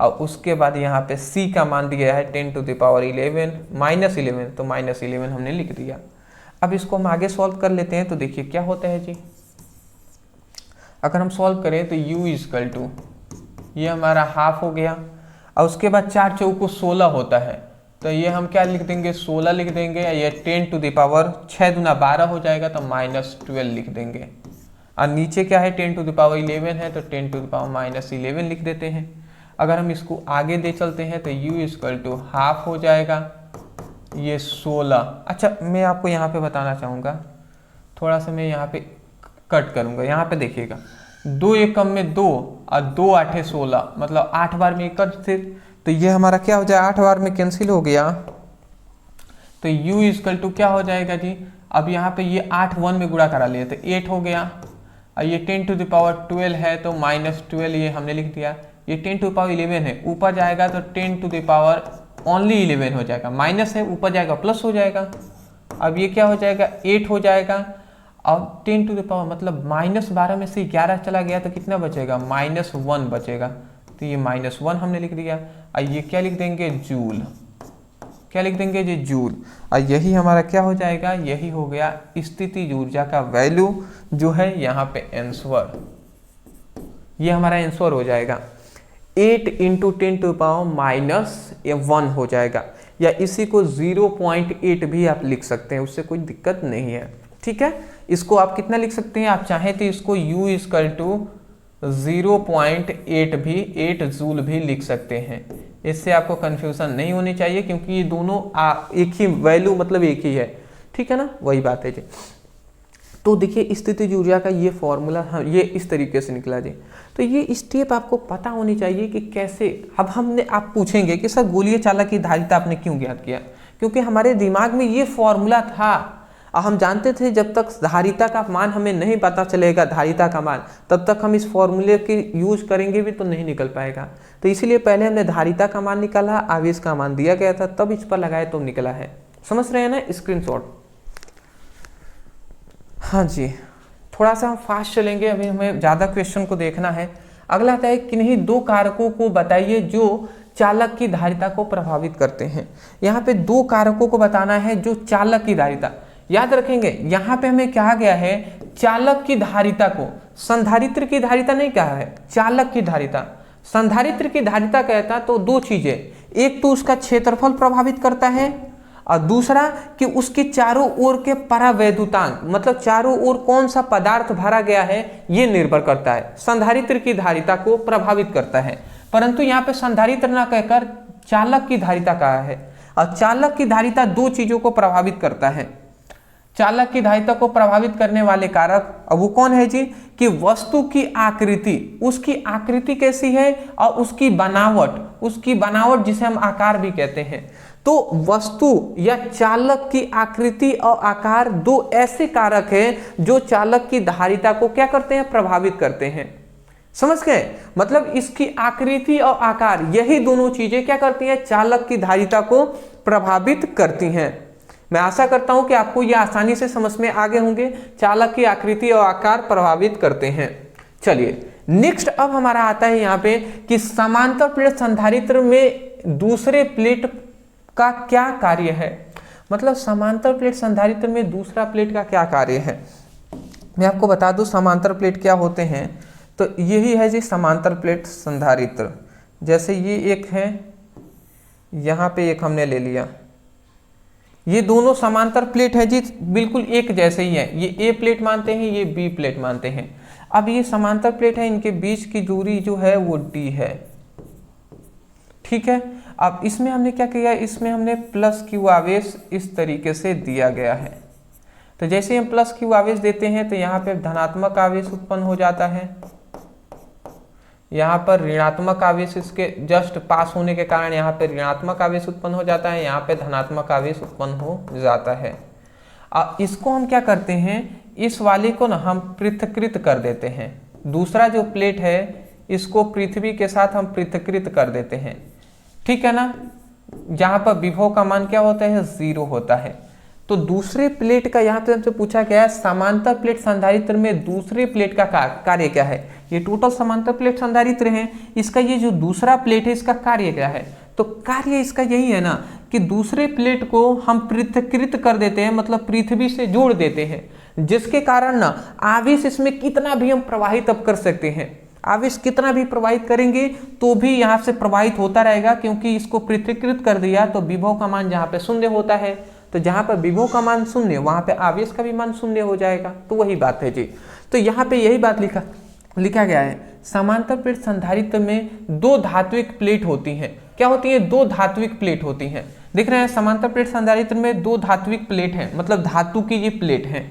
और उसके बाद यहाँ पे C का मान दिया है 10⁻11 -11, तो -11 हमने लिख दिया। अब इसको हम आगे सॉल्व कर लेते हैं। तो देखिए क्या होता है जी, अगर हम सॉल्व करें तो u इक्वल टू, ये हमारा हाफ हो गया, और उसके बाद 4 चौको 16 होता है, तो ये हम क्या लिख देंगे 16 लिख देंगे, या ये 10 टू द पावर 6 दूना 12 हो जाएगा, तो -12 लिख देंगे। और नीचे क्या है 10 टू द पावर 11 है, तो 10 टू द पावर -11 लिख देते हैं। अगर हम इसको आगे दे चलते हैं तो u इक्वल टू हाफ हो जाएगा, ये 16। अच्छा मैं आपको यहाँ पे बताना चाहूँगा, थोड़ा सा मैं यहाँ पे कट करूँगा, यहाँ पे देखिएगा 2 एकम में 2 और 2 8 16, मतलब 8 बार में एक थे, तो ये हमारा क्या हो जाए 8 बार में कैंसिल हो गया, तो u इक्वल टू क्या हो जाएगा जी, अब यहाँ पे ये 8 1 में गुणा करा लिया तो 8 हो गया, और ये 10 टू द पावर 12 है तो -12 ये हमने लिख दिया, ये 10 टू द पावर 11 है, ऊपर जाएगा तो 10 टू द पावर ओनली 11 हो जाएगा, माइनस है ऊपर जाएगा प्लस हो जाएगा, अब ये क्या हो जाएगा 8 हो जाएगा, अब 10 टू द पावर मतलब -12 में से 11 चला गया तो कितना बचेगा -1 बचेगा, तो ये -1 हमने लिख दिया। और ये क्या लिख देंगे जूल, क्या लिख देंगे जी जूल, और यही हमारा क्या हो जाएगा, यही हो गया स्थितिज ऊर्जा का वैल्यू जो है यहाँ पे आंसर, ये हमारा आंसर हो जाएगा 8 × 10 टू पावर -1 हो जाएगा, या इसी को 0.8 भी आप लिख सकते हैं, उससे कोई दिक्कत नहीं है। ठीक है, इसको आप कितना लिख सकते हैं, आप चाहें तो इसको u इक्वल टू 0.8 भी 8 जूल भी लिख सकते हैं, इससे आपको कंफ्यूजन नहीं होनी चाहिए, क्योंकि ये दोनों एक ही वैल्यू मतलब एक ही है। ठीक है ना, वही बात है जी। तो देखिए स्थितिज ऊर्जा का ये फॉर्मूला ये इस तरीके से निकला जी। तो ये स्टेप आपको पता होनी चाहिए कि कैसे, अब हमने आप पूछेंगे कि सर गोलीय चालक की धारिता आपने क्यों ज्ञात किया, क्योंकि हमारे दिमाग में ये फॉर्मूला था, और हम जानते थे जब तक धारिता का मान हमें नहीं पता चलेगा, धारिता का मान, तब तक हम इस फॉर्मूले के यूज करेंगे भी तो नहीं निकल पाएगा। तो इसीलिए पहले हमने धारिता का मान निकाला, आवेश का मान दिया गया था, तब इस पर लगाए तो निकला है। समझ रहे हैं ना, स्क्रीनशॉट। हाँ जी, थोड़ा सा हम फास्ट चलेंगे, अभी हमें ज़्यादा क्वेश्चन को देखना है। अगला आता है किन्हीं 2 कारकों को बताइए जो चालक की धारिता को प्रभावित करते हैं। यहाँ पे 2 कारकों को बताना है जो चालक की धारिता, याद रखेंगे यहाँ पे हमें कहा गया है चालक की धारिता को, संधारित्र की धारिता नहीं कहा है, चालक की धारिता। संधारित्र की धारिता कहता तो 2 चीजें, एक तो उसका क्षेत्रफल प्रभावित करता है, और दूसरा कि उसके चारों ओर के परावैद्युतांक, मतलब चारों ओर कौन सा पदार्थ भरा गया है ये निर्भर करता है, संधारित्र की धारिता को प्रभावित करता है। परंतु यहाँ पे संधारित्र ना कहकर चालक की धारिता कहा है, और चालक की धारिता 2 चीजों को प्रभावित करता है। चालक की धारिता को प्रभावित करने वाले कारक, अब वो कौन है जी, कि वस्तु की आकृति, उसकी आकृति कैसी है और उसकी बनावट जिसे हम आकार भी कहते हैं। तो वस्तु या चालक की आकृति और आकार 2 ऐसे कारक हैं जो चालक की धारिता को क्या करते हैं, प्रभावित करते हैं। समझ गए, मतलब इसकी आकृति और आकार, यही दोनों चीजें क्या करती हैं, चालक की धारिता को प्रभावित करती हैं। मैं आशा करता हूं कि आपको यह आसानी से समझ में आ गए होंगे, चालक की आकृति और आकार प्रभावित करते हैं। चलिए नेक्स्ट अब हमारा आता है यहाँ पे कि समांतर प्लेट संधारित्र में दूसरे प्लेट का क्या कार्य है, मतलब समांतर प्लेट संधारित्र में दूसरा प्लेट का क्या कार्य है। मैं आपको बता दूं समांतर प्लेट क्या होते हैं, तो यही है जी समांतर प्लेट संधारित्र। जैसे ये एक है, यहाँ पे एक हमने ले लिया, ये दोनों समांतर प्लेट है जी, बिल्कुल एक जैसे ही है, ये ए प्लेट मानते हैं, ये बी प्लेट मानते हैं। अब ये समांतर प्लेट है, इनके बीच की दूरी जो है वो डी है। ठीक है, अब इसमें हमने क्या किया, इसमें हमने प्लस क्यू आवेश इस तरीके से दिया गया है। तो जैसे हम प्लस क्यू आवेश देते हैं तो यहाँ पे धनात्मक आवेश उत्पन्न हो जाता है, यहाँ पर ऋणात्मक आवेश इसके जस्ट पास होने के कारण यहाँ पे ऋणात्मक आवेश उत्पन्न हो जाता है, यहाँ पे धनात्मक आवेश उत्पन्न हो जाता है। अब इसको हम क्या करते हैं, इस वाले को ना हम पृथक्कृत कर देते हैं, दूसरा जो प्लेट है इसको पृथ्वी के साथ हम पृथक्कृत कर देते हैं। ठीक है ना, जहाँ पर विभव का मान क्या होता है, 0 होता है। तो दूसरे प्लेट का यहाँ पे हमसे पूछा गया है समांतर प्लेट संधारित्र में दूसरे प्लेट का कार्य क्या है। ये टोटल समांतर प्लेट संधारित्र है, इसका ये जो दूसरा प्लेट है इसका कार्य क्या है। तो कार्य इसका यही है ना कि दूसरे प्लेट को हम पृथक्कृत कर देते हैं, मतलब पृथ्वी से जोड़ देते हैं, जिसके कारण ना आवेश इसमें कितना भी हम प्रवाहित अब कर सकते हैं, आवेश कितना भी प्रवाहित करेंगे तो भी यहाँ से प्रवाहित होता रहेगा, क्योंकि इसको पृथक्कृत कर दिया तो विभव का मान जहाँ पे शून्य होता है, तो जहाँ पर विभव का मान शून्य वहाँ पे आवेश का भी मान शून्य हो जाएगा। तो वही बात है जी। तो यहाँ पे यही बात लिखा गया है, समांतर प्लेट संधारित्र में दो धात्विक प्लेट होती हैं। क्या होती है? दो धात्विक प्लेट होती हैं। देख रहे हैं समांतर प्लेट संधारित्र में दो धात्विक प्लेट हैं, मतलब धातु की ये प्लेट है।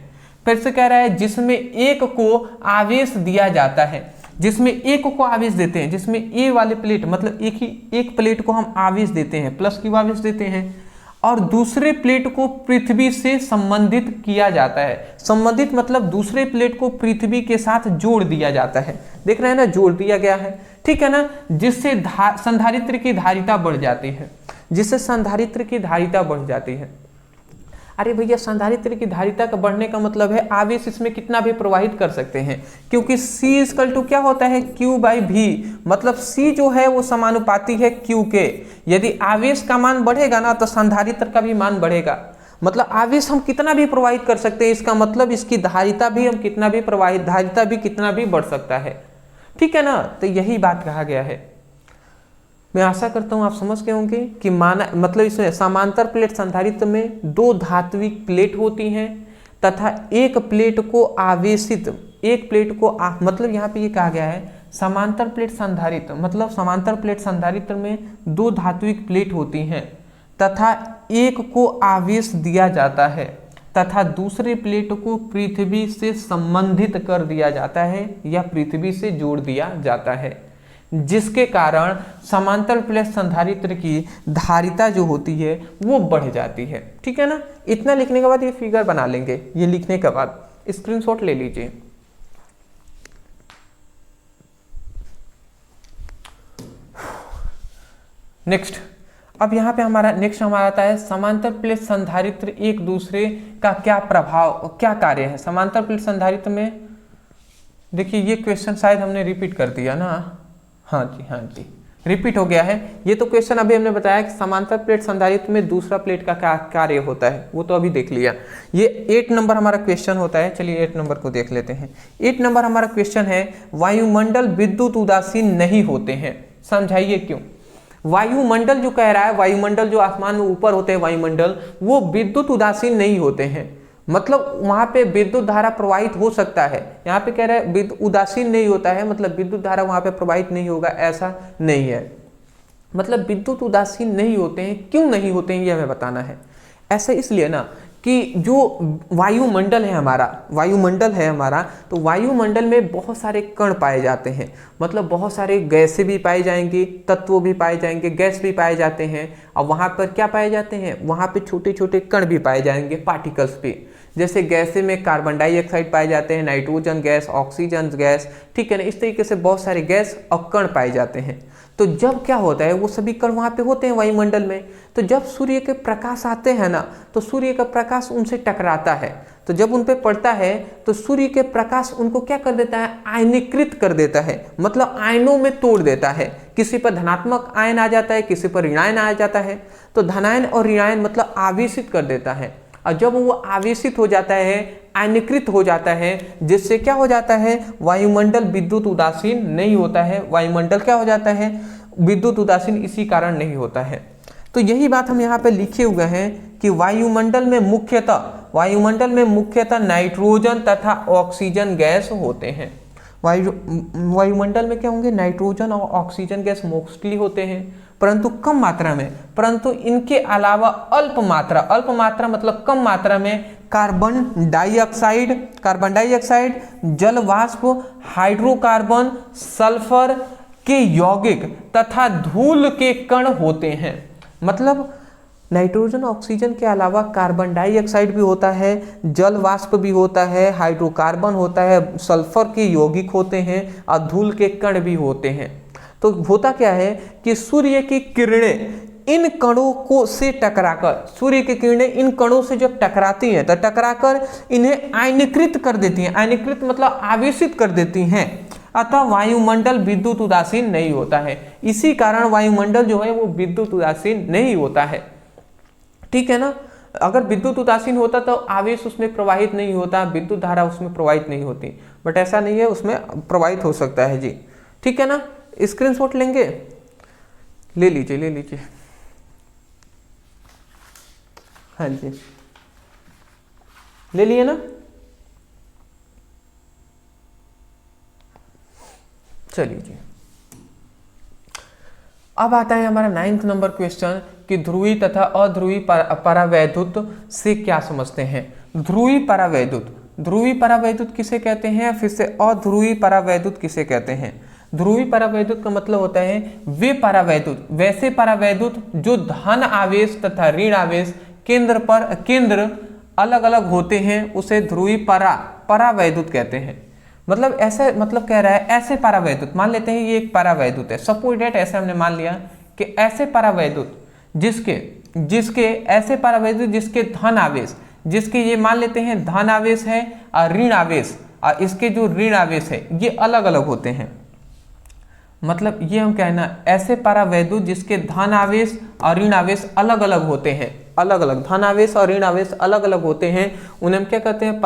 फिर से कह रहा है जिसमें एक को आवेश दिया जाता है, जिसमें एक को आवेश देते हैं, जिसमें ए वाले प्लेट मतलब एक प्लेट को हम आवेश देते हैं, प्लस क्यू आवेश देते हैं, और दूसरे प्लेट को पृथ्वी से संबंधित किया जाता है। संबंधित मतलब दूसरे प्लेट को पृथ्वी के साथ जोड़ दिया जाता है। देख रहे हैं ना, जोड़ दिया गया है, ठीक है ना, जिससे संधारित्र की धारिता बढ़ जाती है, जिससे संधारित्र की धारिता बढ़ जाती है। अरे भैया, संधारित्र की धारिता का बढ़ने का मतलब है आवेश इसमें कितना भी प्रवाहित कर सकते हैं, क्योंकि C इक्वल टू क्या होता है? Q/V, मतलब C जो है वो समानुपाती है Q के। यदि आवेश का मान बढ़ेगा ना तो संधारित्र का भी मान बढ़ेगा, मतलब आवेश हम कितना भी प्रवाहित कर सकते हैं, इसका मतलब इसकी धारिता भी हम कितना भी प्रवाहित, धारिता भी कितना भी बढ़ सकता है, ठीक है ना। तो यही बात कहा गया है। मैं आशा करता हूं आप समझ गए होंगे कि मतलब इसमें समांतर प्लेट संधारित्र में दो धात्विक प्लेट होती हैं तथा एक प्लेट को आवेशित, एक प्लेट को मतलब यहाँ पे ये कहा गया है समांतर प्लेट संधारित्र, मतलब समांतर प्लेट संधारित्र में दो धात्विक प्लेट होती हैं तथा एक को आवेश दिया जाता है तथा दूसरे प्लेट को पृथ्वी से संबंधित कर दिया जाता है या पृथ्वी से जोड़ दिया जाता है, जिसके कारण समांतर प्लेट संधारित्र की धारिता जो होती है वो बढ़ जाती है, ठीक है ना। इतना लिखने के बाद ये फिगर बना लेंगे, ये लिखने के बाद स्क्रीनशॉट ले लीजिए। नेक्स्ट, अब यहाँ पे हमारा आता है समांतर प्लेट संधारित्र एक दूसरे का क्या प्रभाव, क्या कार्य है। समांतर प्लेट संधारित्र में देखिए ये क्वेश्चन शायद हमने रिपीट कर दिया ना, हाँ जी रिपीट हो गया है। ये तो क्वेश्चन अभी हमने बताया कि समांतर प्लेट संधारित्र में दूसरा प्लेट का क्या कार्य होता है, वो तो अभी देख लिया। ये 8 नंबर हमारा क्वेश्चन होता है। चलिए 8 नंबर को देख लेते हैं। 8 नंबर हमारा क्वेश्चन है, वायुमंडल विद्युत उदासीन नहीं होते हैं, समझाइए क्यों। वायुमंडल जो कह रहा है, वायुमंडल जो आसमान में ऊपर होते हैं वायुमंडल, वो विद्युत उदासीन नहीं होते हैं, मतलब वहां पे विद्युत धारा प्रवाहित हो सकता है। यहाँ पे कह रहा है विद्युत उदासीन नहीं होता है, मतलब विद्युत धारा वहां पे प्रवाहित नहीं होगा, ऐसा नहीं है। मतलब विद्युत उदासीन नहीं होते हैं, क्यों नहीं होते हैं ये हमें बताना है। ऐसा इसलिए ना कि जो वायुमंडल है हमारा, तो वायुमंडल में बहुत सारे कण पाए जाते हैं, मतलब बहुत सारे गैसें भी पाई जाएंगी, तत्व भी पाए जाएंगे, गैस भी पाए जाते हैं। और वहाँ पर क्या पाए जाते हैं, वहाँ पे छोटे छोटे कण भी पाए जाएंगे, पार्टिकल्स भी। जैसे गैसें में कार्बन डाइऑक्साइड पाए जाते हैं, नाइट्रोजन गैस, ऑक्सीजन गैस, ठीक है ना। इस तरीके से बहुत सारे गैस और कण पाए जाते हैं। तो जब क्या होता है, वो सभी कण वहाँ पे होते हैं वायुमंडल में, तो जब सूर्य के प्रकाश आते हैं ना, तो सूर्य का प्रकाश उनसे टकराता है, तो जब उन पे पड़ता है तो सूर्य के प्रकाश उनको क्या कर देता है, आयनीकृत कर देता है, मतलब आयनों में तोड़ देता है। किसी पर धनात्मक आयन आ जाता है, किसी पर ऋणायन आ जाता है, तो धनायन और ऋणायन मतलब आवेशित कर देता है। और जब वो आवेशित हो जाता है, आयनीकृत हो जाता है, जिससे क्या हो जाता है, वायुमंडल विद्युत उदासीन नहीं होता है। वायुमंडल क्या हो जाता है, विद्युत उदासीन इसी कारण नहीं होता है। तो यही बात हम यहाँ पे लिखे हुए हैं कि वायुमंडल में मुख्यतः नाइट्रोजन तथा ऑक्सीजन गैस होते हैं। वायुमंडल में क्या होंगे, नाइट्रोजन और ऑक्सीजन गैस मोस्टली होते हैं, परंतु कम मात्रा में, परंतु इनके अलावा अल्प मात्रा मतलब कम मात्रा में कार्बन डाइऑक्साइड, जल वाष्प, हाइड्रोकार्बन, सल्फर के यौगिक तथा धूल के कण होते हैं। मतलब नाइट्रोजन ऑक्सीजन के अलावा कार्बन डाइऑक्साइड भी होता है, जल वाष्प भी होता है, हाइड्रोकार्बन होता है, सल्फर के यौगिक होते हैं और धूल के कण भी होते हैं। तो होता क्या है कि सूर्य की किरणें इन कणों को से टकराकर, सूर्य की किरणें इन कणों से जब टकराती हैं तो टकराकर इन्हें आयनीकृत कर देती हैं। आयनीकृत मतलब आवेशित कर देती हैं। अतः वायुमंडल विद्युत उदासीन नहीं होता है। इसी कारण वायुमंडल जो है वो विद्युत उदासीन नहीं होता है, ठीक है ना। अगर विद्युत उदासीन होता तो आवेश उसमें प्रवाहित नहीं होता, विद्युत धारा उसमें प्रवाहित नहीं होती, बट ऐसा नहीं है, उसमें प्रवाहित हो सकता है जी, ठीक है ना। स्क्रीनशॉट लेंगे, ले लीजिए ले लीजिए, हाँ जी ले लिए ना। चलिए जी, अब आता है हमारा 9th नंबर क्वेश्चन कि ध्रुवी तथा अध्रुवी परावैद्युत से क्या समझते हैं। ध्रुवी परावैद्युत, ध्रुवी परावैद्युत किसे कहते हैं, फिर से अध्रुवी परावैद्युत किसे कहते हैं। ध्रुवी परावैद्युत का मतलब होता है वे परावैद्युत, वैसे परावैद्युत जो धन आवेश तथा ऋण आवेश केंद्र अलग अलग होते हैं, उसे ध्रुवी परावैद्युत कहते हैं। मतलब ऐसे, मतलब कह रहा है ऐसे परावैद्युत, मान लेते हैं ये एक परावैद्युत है, सपोज डेट ऐसे हमने मान लिया कि ऐसे परावैद्युत जिसके ऐसे परावैद्युत जिसके धन आवेश, जिसके ये मान लेते हैं धन आवेश है और ऋण आवेश, और इसके जो ऋण आवेश है ये अलग अलग होते हैं। मतलब ये हम कहना ऐसे परावैद्युत जिसके धन आवेश और ऋण आवेश अलग अलग होते हैं, अलग अलग धन आवेश और ऋण आवेश अलग अलग होते हैं, उन्हें हम क्या कहते हैं,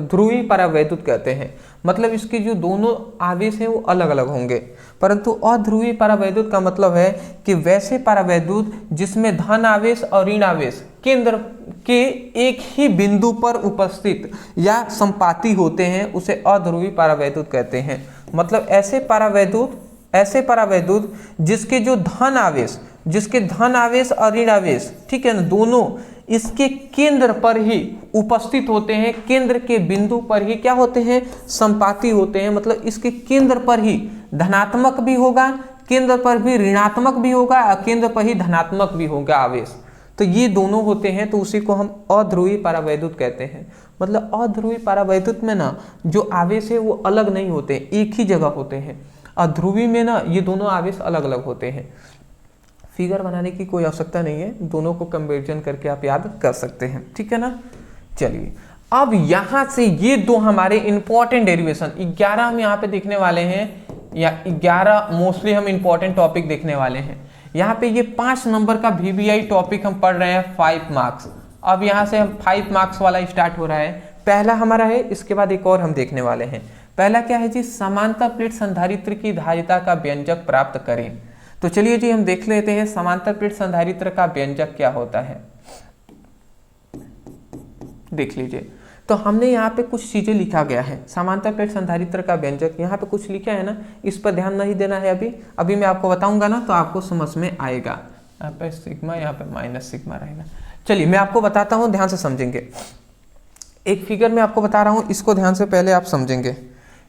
ध्रुवी परावैद्युत कहते हैं। मतलब इसके जो दोनों आवेश हैं वो अलग अलग होंगे। परंतु अध्रुवी परावैद्युत का मतलब है कि वैसे परावैद्युत जिसमें धन आवेश और ऋण आवेश केंद्र के एक ही बिंदु पर उपस्थित या संपाती होते हैं, उसे अध्रुवी परावैद्युत कहते हैं। मतलब ऐसे परावैद्युत जिसके जो धन आवेश और ऋण आवेश, ठीक है ना, दोनों इसके केंद्र पर ही उपस्थित होते हैं, केंद्र के बिंदु पर ही क्या होते हैं, संपाती होते हैं। मतलब इसके केंद्र पर ही धनात्मक भी होगा, केंद्र पर भी ऋणात्मक भी होगा और केंद्र पर ही धनात्मक भी होगा आवेश। तो ये दोनों होते हैं, तो उसी को हम अध्रुवी परावैद्युत कहते हैं। मतलब अध्रुवी परावैद्युत में ना जो आवेश है वो अलग नहीं होते, एक ही जगह होते हैं। अध्रुवी में ना ये दोनों आवेश अलग अलग होते हैं। फिगर बनाने की कोई आवश्यकता नहीं है, दोनों को कंपैरिजन करके आप याद कर सकते हैं, ठीक है ना। चलिए अब यहां से ये दो हमारे इंपॉर्टेंट डेरिवेशन 11 हम यहाँ पे देखने वाले हैं, या 11 मोस्टली हम इंपॉर्टेंट टॉपिक देखने वाले हैं। यहाँ पे ये 5 नंबर का VBI टॉपिक हम पढ़ रहे हैं 5 मार्क्स। अब यहाँ से हम 5 मार्क्स वाला स्टार्ट हो रहा है। पहला हमारा है, इसके बाद एक और हम देखने वाले हैं। पहला क्या है जी, समांतर प्लेट संधारित्र की धारिता का व्यंजक प्राप्त करें। तो चलिए जी हम देख लेते हैं समांतर प्लेट संधारित्र का व्यंजक क्या होता है। देख लीजिए, तो हमने यहाँ पे कुछ चीजें लिखा गया है। समांतर प्लेट संधारित्र का व्यंजक यहाँ पे कुछ लिखा है ना, इस पर ध्यान नहीं देना है। अभी मैं आपको बताऊंगा ना तो आपको समझ में आएगा। यहाँ पे सिग्मा, यहाँ पे माइनस सिग्मा रहेगा। चलिए मैं आपको बताता हूँ, ध्यान से समझेंगे। एक फिगर में आपको बता रहा हूँ, इसको ध्यान से पहले आप समझेंगे।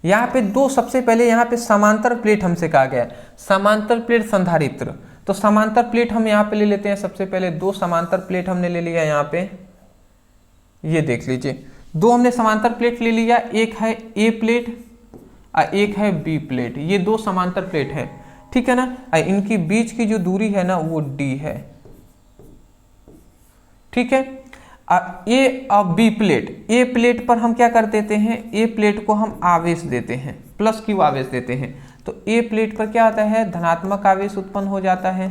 यहाँ पे दो, सबसे पहले यहाँ पे समांतर प्लेट हमसे कहा गया है, समांतर प्लेट संधारित्र। तो समांतर प्लेट हम यहाँ पे ले लेते हैं। सबसे पहले दो समांतर प्लेट हमने ले लिया यहाँ पे, ये देख लीजिए, दो हमने समांतर प्लेट ले लिया। एक है ए प्लेट और एक है बी प्लेट, ये दो समांतर प्लेट है, ठीक है ना। इनकी बीच की जो दूरी है ना वो डी है, ठीक है। ए और बी प्लेट, ए प्लेट पर हम क्या कर देते हैं, ए प्लेट को हम आवेश देते हैं, प्लस क्यू आवेश देते हैं। तो ए प्लेट पर क्या होता है, धनात्मक आवेश उत्पन्न हो जाता है।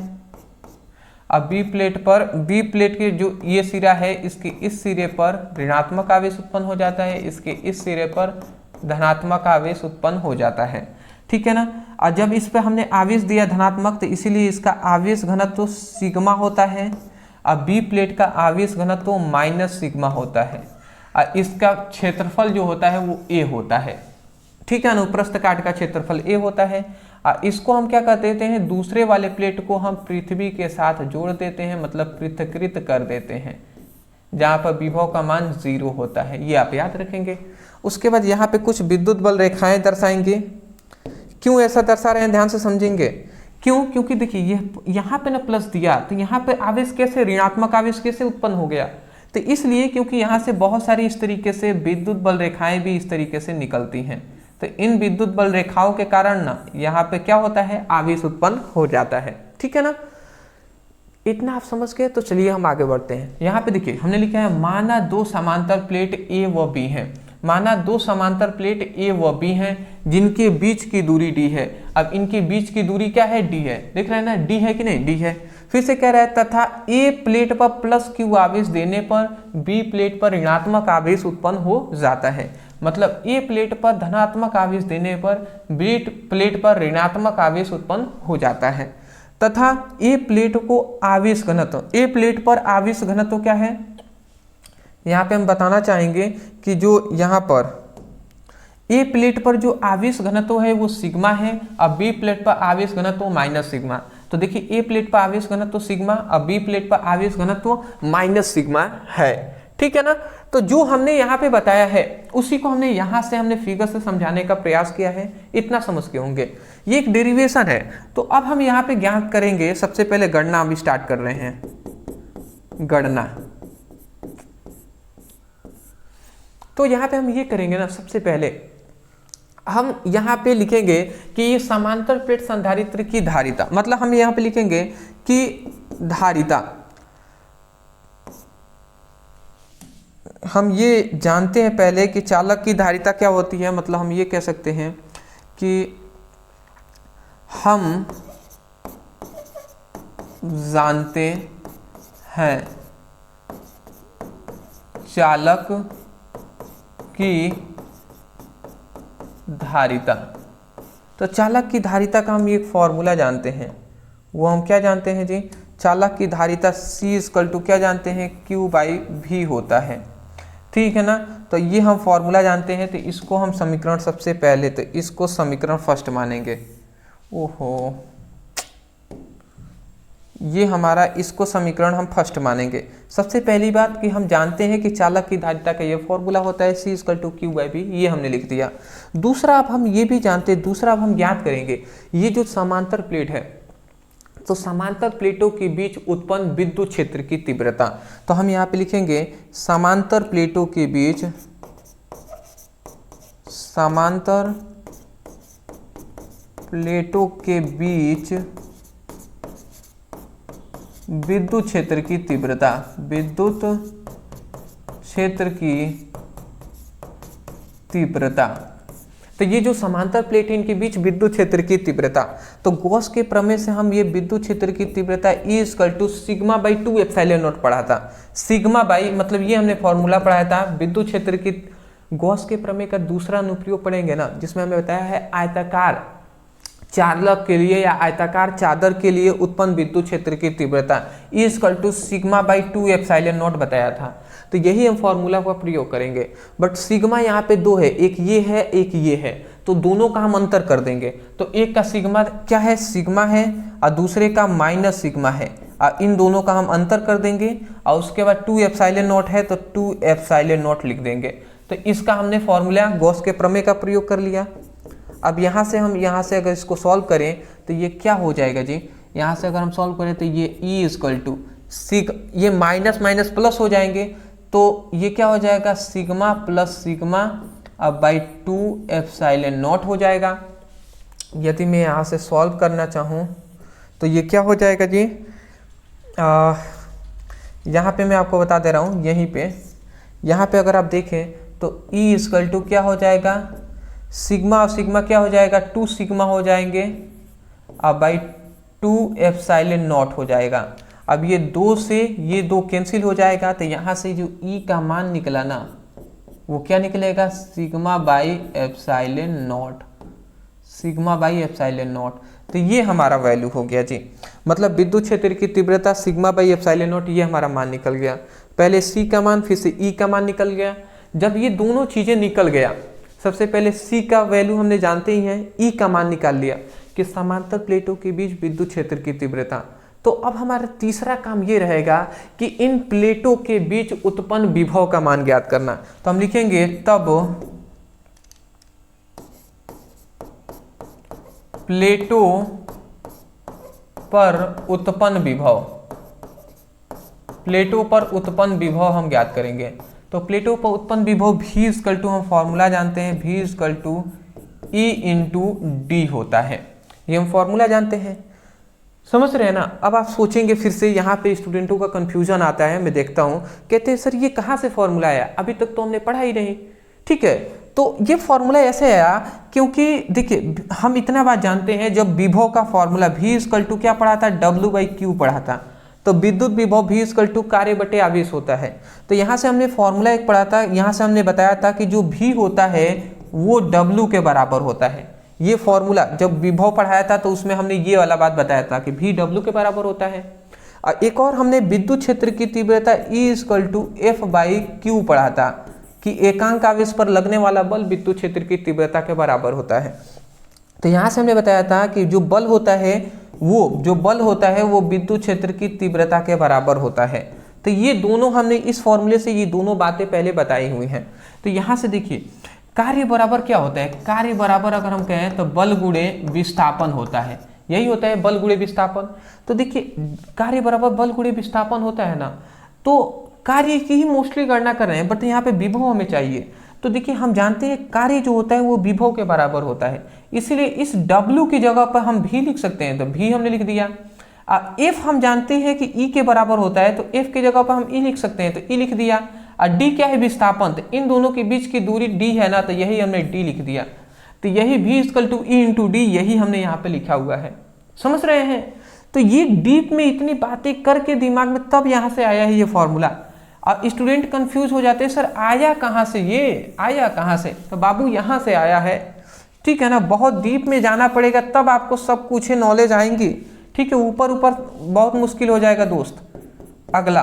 अब बी प्लेट पर, बी प्लेट के जो ये सिरा है इसके इस सिरे पर ऋणात्मक आवेश उत्पन्न हो जाता है, इसके इस सिरे पर धनात्मक आवेश उत्पन्न हो जाता है, ठीक है ना। और जब इस पर हमने आवेश दिया धनात्मक, तो इसीलिए इसका आवेश घनत्व तो सिग्मा होता है, और बी प्लेट का आवेश घनत्व तो माइनस सिग्मा होता है, और इसका क्षेत्रफल जो होता है वो ए होता है, ठीक है। अनुप्रस्थ काट का क्षेत्रफल ए होता है। और इसको हम क्या कर देते हैं, दूसरे वाले प्लेट को हम पृथ्वी के साथ जोड़ देते हैं, मतलब पृथकृत कर देते हैं, जहाँ पर विभव का मान 0 होता है, ये आप याद रखेंगे। उसके बाद यहाँ पे कुछ विद्युत बल रेखाएं दर्शाएंगे। क्यों ऐसा दर्शा रहे हैं, ध्यान से समझेंगे। क्यों, क्योंकि देखिए ये यहाँ पे ना प्लस दिया, तो यहाँ पे आवेश कैसे, ऋणात्मक आवेश कैसे उत्पन्न हो गया, तो इसलिए क्योंकि यहाँ से बहुत सारी इस तरीके से विद्युत बल रेखाएं भी इस तरीके से निकलती हैं। तो इन विद्युत बल रेखाओं के कारण ना यहाँ पे क्या होता है, आवेश उत्पन्न हो जाता है, ठीक है ना। इतना आप समझ गए, तो चलिए हम आगे बढ़ते हैं। यहाँ पे देखिए हमने लिखा है, माना दो समांतर प्लेट ए व बी हैं। माना दो समांतर प्लेट ए व बी हैं जिनके बीच की दूरी डी है। अब इनके बीच की दूरी क्या है, डी है, देख रहे हैं ना, डी है कि नहीं, डी है। फिर से कह रहा है तथा ए प्लेट पर प्लस क्यू आवेश देने पर बी प्लेट पर ऋणात्मक आवेश उत्पन्न हो जाता है। मतलब ए प्लेट पर धनात्मक आवेश देने पर बी प्लेट पर ऋणात्मक आवेश उत्पन्न हो जाता है। तथा ए प्लेट को आवेश घनत्व, ए प्लेट पर आवेश घनत्व क्या है, यहाँ पे हम बताना चाहेंगे कि जो यहाँ पर ए प्लेट पर जो आवेश घनत्व है वो सिग्मा है, अब बी प्लेट पर आवेश घनत्व माइनस सिग्मा। तो देखिए ए प्लेट पर आवेश घनत्व सिग्मा, अब बी प्लेट पर आवेश घनत्व माइनस सिग्मा है, ठीक है ना। तो जो हमने यहाँ पे बताया है उसी को हमने यहाँ से हमने फिगर से समझाने का प्रयास किया है, इतना समझ के होंगे। ये एक डेरिवेशन है। तो अब हम यहाँ पे ज्ञात करेंगे, सबसे पहले गणना हम स्टार्ट कर रहे हैं, गणना। तो यहाँ पे हम ये करेंगे ना, सबसे पहले हम यहाँ पे लिखेंगे कि ये समांतर प्लेट संधारित्र की धारिता, मतलब हम यहाँ पे लिखेंगे कि धारिता, हम ये जानते हैं पहले कि चालक की धारिता क्या होती है। मतलब हम ये कह सकते हैं कि हम जानते हैं चालक की धारिता। तो चालक की धारिता का हम एक फॉर्मूला जानते हैं, वो हम क्या जानते हैं जी, चालक की धारिता C = क्या जानते हैं, Q/V होता है, ठीक है ना। तो ये हम फॉर्मूला जानते हैं, तो इसको हम समीकरण सबसे पहले, तो इसको समीकरण फर्स्ट मानेंगे। ओहो, ये हमारा, इसको समीकरण हम फर्स्ट मानेंगे। सबसे पहली बात कि हम जानते हैं कि चालक की धारिता का ये फॉर्मूला होता है C = Q/V, ये हमने लिख दिया। दूसरा अब हम ये भी जानते हैं, दूसरा अब हम ज्ञात करेंगे ये जो समांतर प्लेट है, तो समांतर प्लेटों के बीच उत्पन्न विद्युत क्षेत्र की तीव्रता। तो हम यहाँ पे लिखेंगे समांतर प्लेटों के बीच, समांतर प्लेटों के बीच विद्युत क्षेत्र की तीव्रता, विद्युत क्षेत्र की तीव्रता। तो ये जो समांतर प्लेट है इनके बीच विद्युत क्षेत्र की तीव्रता, तो गॉस के प्रमेय से हम ये विद्युत क्षेत्र की तीव्रता E = σ/2ε0 पढ़ा था। सिग्मा बाई, मतलब ये हमने फॉर्मूला पढ़ाया था विद्युत क्षेत्र की। गॉस के प्रमेय का दूसरा अनुप्रयोग पढ़ेंगे ना, जिसमें हमें बताया है आयताकार चालक के लिए या आयताकार चादर के लिए उत्पन्न विद्युत क्षेत्र की तीव्रता E = σ/2ε0 बताया था। तो यही हम फॉर्मूला का प्रयोग करेंगे। बट सिग्मा यहाँ पे दो है, एक ये है एक ये है, तो दोनों का हम अंतर कर देंगे। तो एक का सिग्मा क्या है, सिग्मा है, और दूसरे का माइनस सिग्मा है, और इन दोनों का हम अंतर कर देंगे, और उसके बाद 2ε0 है तो 2ε0 लिख देंगे। तो इसका हमने फॉर्मूला गॉस के प्रमेय का प्रयोग कर लिया। अब यहाँ से हम, यहाँ से अगर इसको सॉल्व करें तो ये क्या हो जाएगा जी, यहाँ से अगर हम सॉल्व करें तो ये E = ये माइनस माइनस प्लस हो जाएंगे, तो ये क्या हो जाएगा, सिग्मा प्लस सिग्मा अब बाई 2ε0 हो जाएगा। यदि मैं यहाँ से सॉल्व करना चाहूँ तो ये क्या हो जाएगा जी, यहाँ पे मैं आपको बता दे रहा हूँ, यहीं पे, यहाँ पे अगर आप देखें तो E = क्या हो जाएगा, सिग्मा और सिग्मा क्या हो जाएगा, 2 सिग्मा हो जाएंगे, अब बाई 2ε0 हो जाएगा। अब ये 2 से ये 2 कैंसिल हो जाएगा, तो यहाँ से जो E का मान निकला ना वो क्या निकलेगा, σ/ε0, σ/ε0। तो ये हमारा वैल्यू हो गया जी। मतलब विद्युत क्षेत्र की तीव्रता σ/ε0, ये हमारा मान निकल गया। पहले C का मान, फिर से E का मान निकल गया। जब ये दोनों चीजें निकल गया, सबसे पहले C का वैल्यू हमने जानते ही हैं, E का मान निकाल लिया कि समांतर प्लेटों के बीच विद्युत क्षेत्र की तीव्रता। तो अब हमारा तीसरा काम ये रहेगा कि इन प्लेटों के बीच उत्पन्न विभव का मान ज्ञात करना। तो हम लिखेंगे तब प्लेटों पर उत्पन्न विभव, प्लेटों पर उत्पन्न विभव हम ज्ञात करेंगे। तो प्लेटों पर उत्पन्न विभव V = हम फॉर्मूला जानते हैं, V = E × D होता है, ये हम फॉर्मूला जानते हैं। समझ रहे हैं ना। अब आप सोचेंगे, फिर से यहाँ पे स्टूडेंटों का कंफ्यूजन आता है, मैं देखता हूँ, कहते हैं सर ये कहाँ से फॉर्मूला आया, अभी तक तो हमने पढ़ा ही नहीं, ठीक है। तो ये फॉर्मूला ऐसे आया क्योंकि देखिए हम इतना बात जानते हैं, जब विभव का फॉर्मूला V इक्वल टू क्या पढ़ा था, W/Q पढ़ा था। तो विद्युत विभव V इक्वल टू कार्य बटे आवेश होता है। तो यहाँ से हमने फॉर्मूला एक पढ़ा था, यहाँ से हमने बताया था कि जो V होता है वो W के बराबर होता है। ये फॉर्मूला जब विभव पढ़ाया था तो उसमें हमने ये वाला बात बताया था कि V W के बराबर होता है। और एक और हमने विद्युत क्षेत्र की तीव्रता E इक्वल टू F/Q पढ़ा था कि एकांक आवेश पर लगने वाला बल विद्युत क्षेत्र की तीव्रता के बराबर होता है। तो यहाँ से हमने बताया था कि जो बल होता है वो विद्युत क्षेत्र की तीव्रता के बराबर होता है। तो ये दोनों हमने इस फॉर्मूले से ये दोनों बातें पहले बताई हुई हैं। तो यहाँ से देखिए कार्य बराबर क्या होता है, कार्य बराबर अगर हम कहें तो बल गुणे विस्थापन होता है, यही होता है बल गुणे विस्थापन। तो देखिए कार्य बराबर बल गुणे विस्थापन होता है ना, तो कार्य की ही मोस्टली गणना कर रहे हैं, बट यहाँ पे विभव हमें चाहिए। तो देखिए हम जानते हैं कार्य जो होता है वो विभव के बराबर होता है, इसलिए इस W की जगह पर हम V लिख सकते हैं, तो V हमने लिख दिया। F हम जानते हैं कि E के बराबर होता है, तो F की जगह पर हम E लिख सकते हैं, तो E लिख दिया। और D क्या है, विस्थापन, तो इन दोनों के बीच की दूरी D है ना, तो यही हमने D लिख दिया। तो यही V equal to E into D, यही हमने यहाँ पे लिखा हुआ है, समझ रहे हैं। तो ये डीप में इतनी बातें करके दिमाग में तब यहाँ से आया है ये फॉर्मूला। अब स्टूडेंट कंफ्यूज हो जाते हैं, सर आया कहाँ से, ये आया कहाँ से, तो बाबू यहाँ से आया है, ठीक है ना। बहुत डीप में जाना पड़ेगा तब आपको सब कुछ नॉलेज आएंगी, ठीक है। ऊपर ऊपर बहुत मुश्किल हो जाएगा दोस्त। अगला,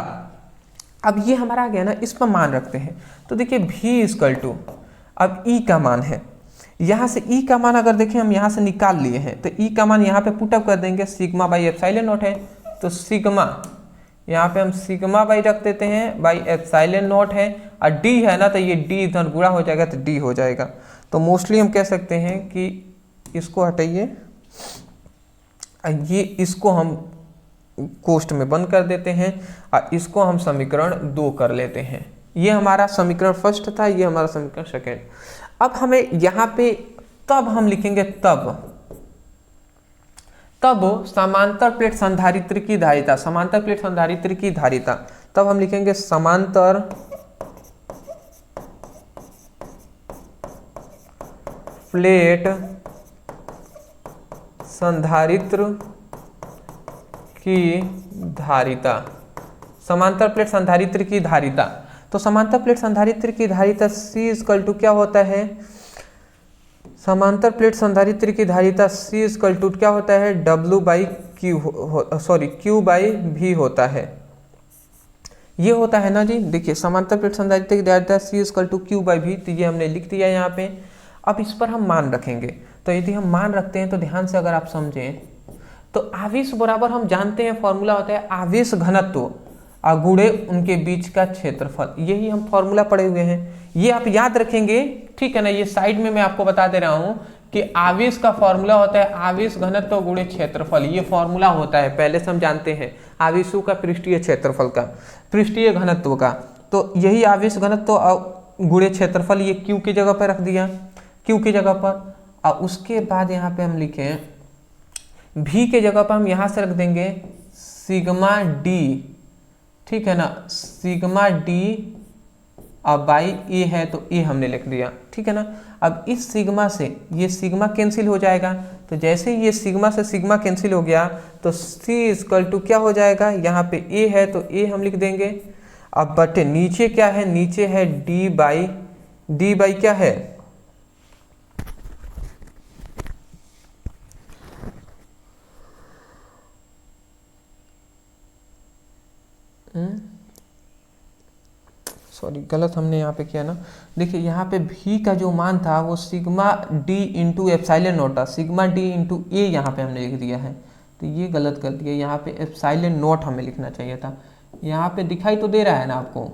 अब ये हमारा आ गया ना, इस पर मान रखते हैं। तो देखिए V इक्वल टू, अब E का मान है, यहाँ से E का मान अगर देखें हम यहाँ से निकाल लिए हैं, तो E का मान यहाँ पे पुटअप कर देंगे, सिग्मा बाई एप्सिलॉन नॉट है। तो सिग्मा यहाँ पे हम सिग्मा बाई रख देते हैं, बाई एप्सिलॉन नॉट है, और D है ना, तो ये D इधर गुणा हो जाएगा तो D हो जाएगा। तो मोस्टली हम कह सकते हैं कि इसको हटाइए, ये इसको हम कोष्ठ में बंद कर देते हैं, और इसको हम समीकरण 2 कर लेते हैं। ये हमारा समीकरण फर्स्ट था, ये हमारा समीकरण सेकेंड। अब हमें यहाँ पे तब हम लिखेंगे तब समांतर प्लेट संधारित्र की धारिता, समांतर प्लेट संधारित्र की धारिता, तब हम लिखेंगे समांतर प्लेट संधारित्र की धारिता, समांतर प्लेट संधारित्र की धारिता। तो समांतर प्लेट संधारित्र की धारिता C इक्वल टू क्या होता है, समांतर प्लेट संधारित्र की धारिता C इक्वल टू क्या होता है, Q बाई V होता है, ये होता है ना जी। देखिए समांतर प्लेट संधारित्र की धारिता C equal to Q by V, तो ये हमने लिख दिया यहाँ पे। अब इस पर हम मान रखेंगे, तो यदि हम मान रखते हैं तो ध्यान से अगर आप समझें तो आवेश बराबर हम जानते हैं फॉर्मूला होता है आवेश घनत्व गुणे उनके बीच का क्षेत्रफल, यही हम फॉर्मूला पढ़े हुए हैं, ये आप याद रखेंगे, ठीक है ना। ये साइड में मैं आपको बता दे रहा हूं कि आवेश का फॉर्मूला होता है आवेश घनत्व गुणे क्षेत्रफल, ये फॉर्मूला होता है, पहले से हम जानते हैं आवेशों का पृष्ठीय क्षेत्रफल का, पृष्ठीय घनत्व का। तो यही आवेश घनत्व गुणे क्षेत्रफल, ये Q की जगह पर रख दिया, Q की जगह पर। और उसके बाद यहाँ पे हम लिखें V के जगह पर हम यहाँ से रख देंगे सिग्मा D, ठीक है ना, सिग्मा D अब बाई A है तो A हमने लिख दिया, ठीक है ना। अब इस सिग्मा से ये सिग्मा कैंसिल हो जाएगा, तो जैसे ये सिग्मा से सिग्मा कैंसिल हो गया तो C इक्वल टू क्या हो जाएगा, यहाँ पे A है तो A हम लिख देंगे। अब बटे नीचे क्या है, नीचे है D बाई क्या है, सॉरी गलत हमने यहाँ पे किया ना। देखिए यहाँ पे V का जो मान था वो sigma D into epsilon not था, सिग्मा D इंटू A यहाँ पे हमने लिख दिया है, तो ये गलत कर दिया। यहाँ पे एप्सिलॉन नॉट हमें लिखना चाहिए था, यहाँ पे दिखाई तो दे रहा है ना आपको।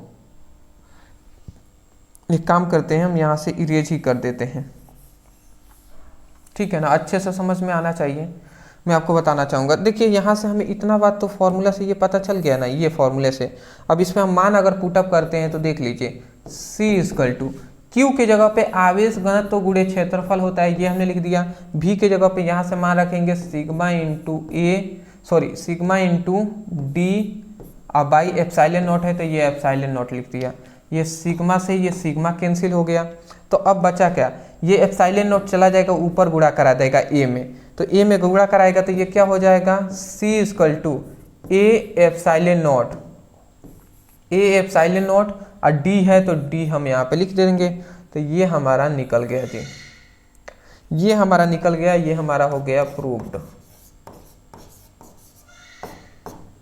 एक काम करते हैं हम यहाँ से इरेज ही कर देते हैं, ठीक है ना, अच्छे से समझ में आना चाहिए। मैं आपको बताना चाहूँगा, देखिए यहाँ से हमें इतना बात तो फॉर्मूला से ये पता चल गया ना, ये फॉर्मूले से। अब इसमें हम मान अगर पुटअप करते हैं तो देख लीजिए C इक्वल टू Q के जगह पे आवेश घनत्व गुणे क्षेत्रफल होता है, ये हमने लिख दिया। V के जगह पे यहाँ से मान रखेंगे सिग्मा इंटू D और बाई एप्सिलॉन नॉट है तो ये एप्सिलॉन नॉट लिख दिया। ये सिग्मा से ये सिग्मा कैंसिल हो गया, तो अब बचा क्या, ये एप्सिलॉन नॉट चला जाएगा ऊपर, गुणा करा देगा ए में, तो ए में गुणा कराएगा तो ये क्या हो जाएगा, C equal to A epsilon naught, A epsilon naught, और डी है तो डी हम यहाँ पे लिख देंगे। तो ये हमारा निकल गया जी, ये हमारा निकल गया, ये हमारा हो गया प्रूव्ड।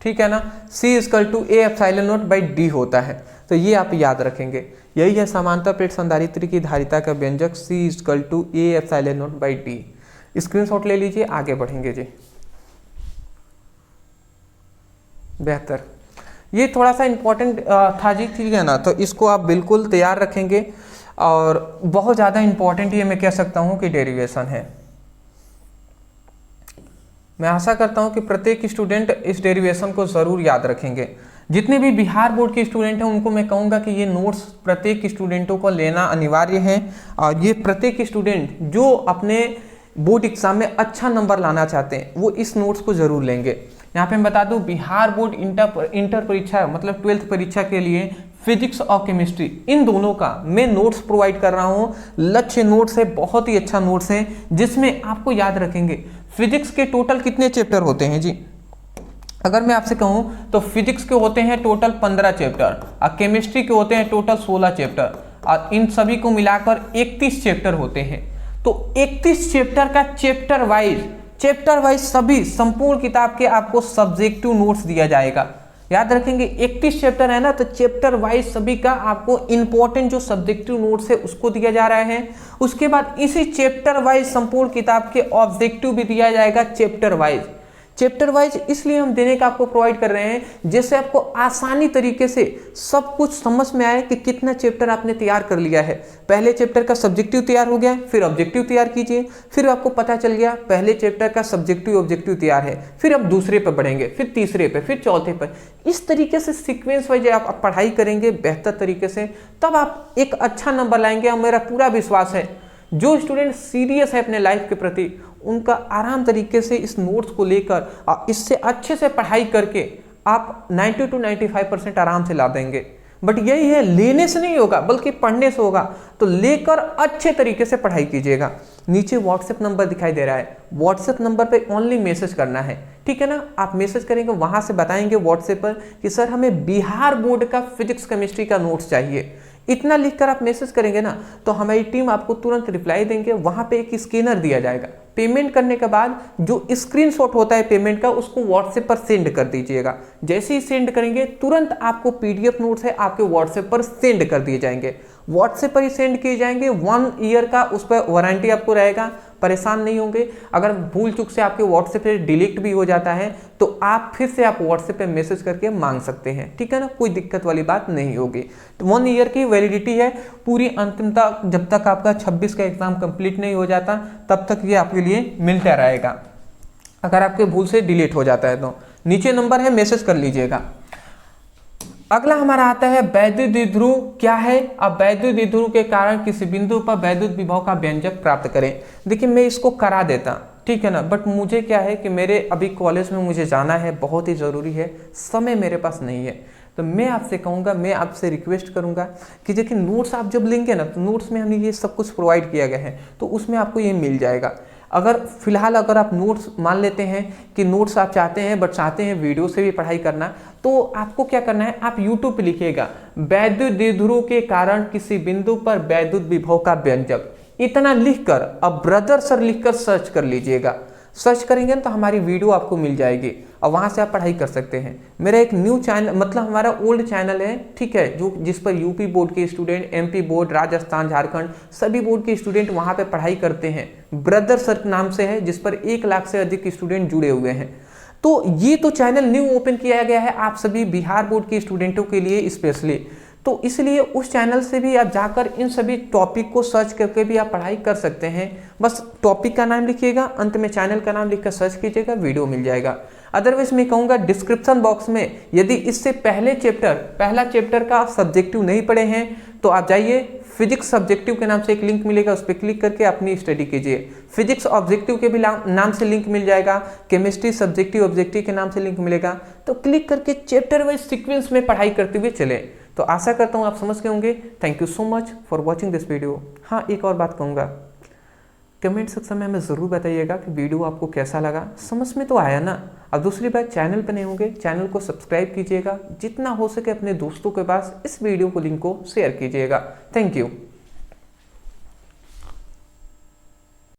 ठीक है ना, C equal to A epsilon naught by D होता है, तो ये आप याद रखेंगे। यही है समांतर प्लेट संधारित्र की धारिता का व्यंजक C equal to A epsilon naught by D. Screenshot ले लीजिए, आगे बढ़ेंगे जी। बेहतर, ये थोड़ा सा इंपॉर्टेंट था जी, ठीक है ना, तो इसको आप बिल्कुल तैयार रखेंगे, और बहुत ज़्यादा इंपॉर्टेंट ये मैं कह सकता हूँ कि डेरिवेशन है। मैं आशा करता हूँ कि प्रत्येक स्टूडेंट इस डेरिवेशन को ज़रूर याद रखेंगे। जितने भी बिहार बोर्ड के स्टूडेंट हैं उनको मैं कहूँगा कि ये नोट्स प्रत्येक स्टूडेंटों को लेना अनिवार्य है, और ये प्रत्येक स्टूडेंट जो अपने बोर्ड एग्जाम में अच्छा नंबर लाना चाहते हैं वो इस नोट्स को ज़रूर लेंगे। यहाँ पे मैं बता दूँ, बिहार बोर्ड इंटर परीक्षा मतलब 12th परीक्षा के लिए फिजिक्स और केमिस्ट्री इन दोनों का मैं नोट्स प्रोवाइड कर रहा हूँ। लक्ष्य नोट्स है, बहुत ही अच्छा नोट्स है, जिसमें आपको याद रखेंगे फिजिक्स के टोटल कितने चैप्टर होते हैं जी। अगर मैं आपसे कहूँ तो फिजिक्स के होते हैं टोटल 15 चैप्टर, और केमिस्ट्री के होते हैं टोटल 16 चैप्टर, और इन सभी को मिलाकर 31 चैप्टर होते हैं। तो 31 चैप्टर का चैप्टर वाइज सभी संपूर्ण किताब के आपको सब्जेक्टिव नोट्स दिया जाएगा। याद रखेंगे 31 चैप्टर है ना, तो चैप्टर वाइज सभी का आपको इंपॉर्टेंट जो सब्जेक्टिव नोट्स है उसको दिया जा रहा है। उसके बाद इसी चैप्टर वाइज संपूर्ण किताब के ऑब्जेक्टिव भी दिया जाएगा चैप्टर वाइज इसलिए हम देने का आपको प्रोवाइड कर रहे हैं, जिससे आपको आसानी तरीके से सब कुछ समझ में आए कि कितना चैप्टर आपने तैयार कर लिया है। पहले चैप्टर का सब्जेक्टिव तैयार हो गया, फिर ऑब्जेक्टिव तैयार कीजिए, फिर आपको पता चल गया पहले चैप्टर का सब्जेक्टिव ऑब्जेक्टिव तैयार है, फिर आप दूसरे पर बढ़ेंगे, फिर तीसरे पे, फिर चौथे पर। इस तरीके से सीक्वेंस वाइज आप पढ़ाई करेंगे बेहतर तरीके से, तब आप एक अच्छा नंबर लाएंगे। और मेरा पूरा विश्वास है जो स्टूडेंट सीरियस है अपने लाइफ के प्रति, उनका आराम तरीके से इस नोट्स को लेकर और इससे अच्छे से पढ़ाई करके आप 90 to 95% आराम से ला देंगे। बट यही है, लेने से नहीं होगा बल्कि पढ़ने से होगा। तो लेकर अच्छे तरीके से पढ़ाई कीजिएगा। नीचे व्हाट्सएप नंबर दिखाई दे रहा है, व्हाट्सएप नंबर पे ओनली मैसेज करना है, ठीक है ना। आप मैसेज करेंगे, वहां से बताएंगे व्हाट्सएप पर कि सर हमें बिहार बोर्ड का फिजिक्स केमिस्ट्री का नोट्स चाहिए। इतना लिखकर आप मैसेज करेंगे ना, तो हमारी टीम आपको तुरंत रिप्लाई देंगे। वहां पे एक स्कैनर दिया जाएगा, पेमेंट करने के बाद जो स्क्रीनशॉट होता है पेमेंट का, उसको व्हाट्सएप पर सेंड कर दीजिएगा। जैसे ही सेंड करेंगे तुरंत आपको पीडीएफ नोट्स है आपके व्हाट्सएप पर सेंड कर दिए जाएंगे। व्हाट्सएप पर ही सेंड किए जाएंगे। 1 ईयर का उस पर वारंटी आपको रहेगा, परेशान नहीं होंगे। अगर भूल चूक से आपके व्हाट्सएप से डिलीट भी हो जाता है तो आप फिर से आप व्हाट्सएप पे मैसेज करके मांग सकते हैं, ठीक है ना, कोई दिक्कत वाली बात नहीं होगी। तो 1 ईयर की वैलिडिटी है पूरी अंतिम तक, जब तक आपका 26 का एग्जाम कंप्लीट नहीं हो जाता तब तक ये आपके लिए मिलता रहेगा। अगर आपके भूल से डिलीट हो जाता है तो नीचे नंबर है, मैसेज कर लीजिएगा। अगला हमारा आता है वैद्युत द्विध्रुव क्या है। अब वैद्युत द्विध्रुव के कारण किसी बिंदु पर वैद्युत विभव का व्यंजक प्राप्त करें। देखिए मैं इसको करा देता, ठीक है ना, बट मुझे क्या है कि मेरे अभी कॉलेज में मुझे जाना है, बहुत ही ज़रूरी है, समय मेरे पास नहीं है। तो मैं आपसे कहूँगा, मैं आपसे रिक्वेस्ट करूँगा कि देखिए नोट्स आप जब लेंगे ना, तो नोट्स में हमने ये सब कुछ प्रोवाइड किया गया है, तो उसमें आपको ये मिल जाएगा। अगर फिलहाल अगर आप नोट्स मान लेते हैं कि नोट्स आप चाहते हैं बट चाहते हैं वीडियो से भी पढ़ाई करना, तो आपको क्या करना है, आप यूट्यूब पे लिखिएगा वैद्युत द्विध्रुव के कारण किसी बिंदु पर वैद्युत विभव का व्यंजक, इतना लिखकर अब ब्रदर सर लिखकर सर्च कर लीजिएगा। सर्च करेंगे तो हमारी वीडियो आपको मिल जाएगी और वहां से आप पढ़ाई कर सकते हैं। मेरा एक न्यू चैनल, मतलब हमारा ओल्ड चैनल है, ठीक है, जो जिस पर यूपी बोर्ड के student, MP board, Rajasthan, Jharkhand सभी बोर्ड के स्टूडेंट वहां पे पढ़ाई करते हैं। ब्रदर सर नाम से है, जिस पर 1 लाख से अधिक स्टूडेंट जुड़े हुए हैं। तो ये तो चैनल न्यू ओपन किया गया है आप सभी बिहार बोर्ड के स्टूडेंटों के लिए स्पेशली, तो इसलिए उस चैनल से भी आप जाकर इन सभी टॉपिक को सर्च करके भी आप पढ़ाई कर सकते हैं। बस टॉपिक का नाम लिखिएगा, अंत में चैनल का नाम लिखकर सर्च कीजिएगा, वीडियो मिल जाएगा। अदरवाइज मैं कहूँगा डिस्क्रिप्शन बॉक्स में यदि इससे पहला चैप्टर का सब्जेक्टिव नहीं पढ़े हैं तो आप जाइए, फिजिक्स सब्जेक्टिव के नाम से एक लिंक मिलेगा, उस पर क्लिक करके अपनी स्टडी कीजिए। फिजिक्स ऑब्जेक्टिव के भी नाम से लिंक मिल जाएगा, केमिस्ट्री सब्जेक्टिव ऑब्जेक्टिव के नाम से लिंक मिलेगा। तो क्लिक करके चैप्टर वाइज सीक्वेंस में पढ़ाई करते हुए चले, तो तो आशा करता हूँ आप समझ गए होंगे। Thank you so much for watching this video. हाँ, एक और बात कहूँगा, कमेंट सेक्शन में हमें ज़रूर बताइएगा कि वीडियो आपको कैसा लगा, समझ में तो आया ना। और दूसरी बात, चैनल पर नए होंगे चैनल को सब्सक्राइब कीजिएगा, जितना हो सके अपने दोस्तों के पास इस वीडियो को लिंक को शेयर कीजिएगा। Thank you.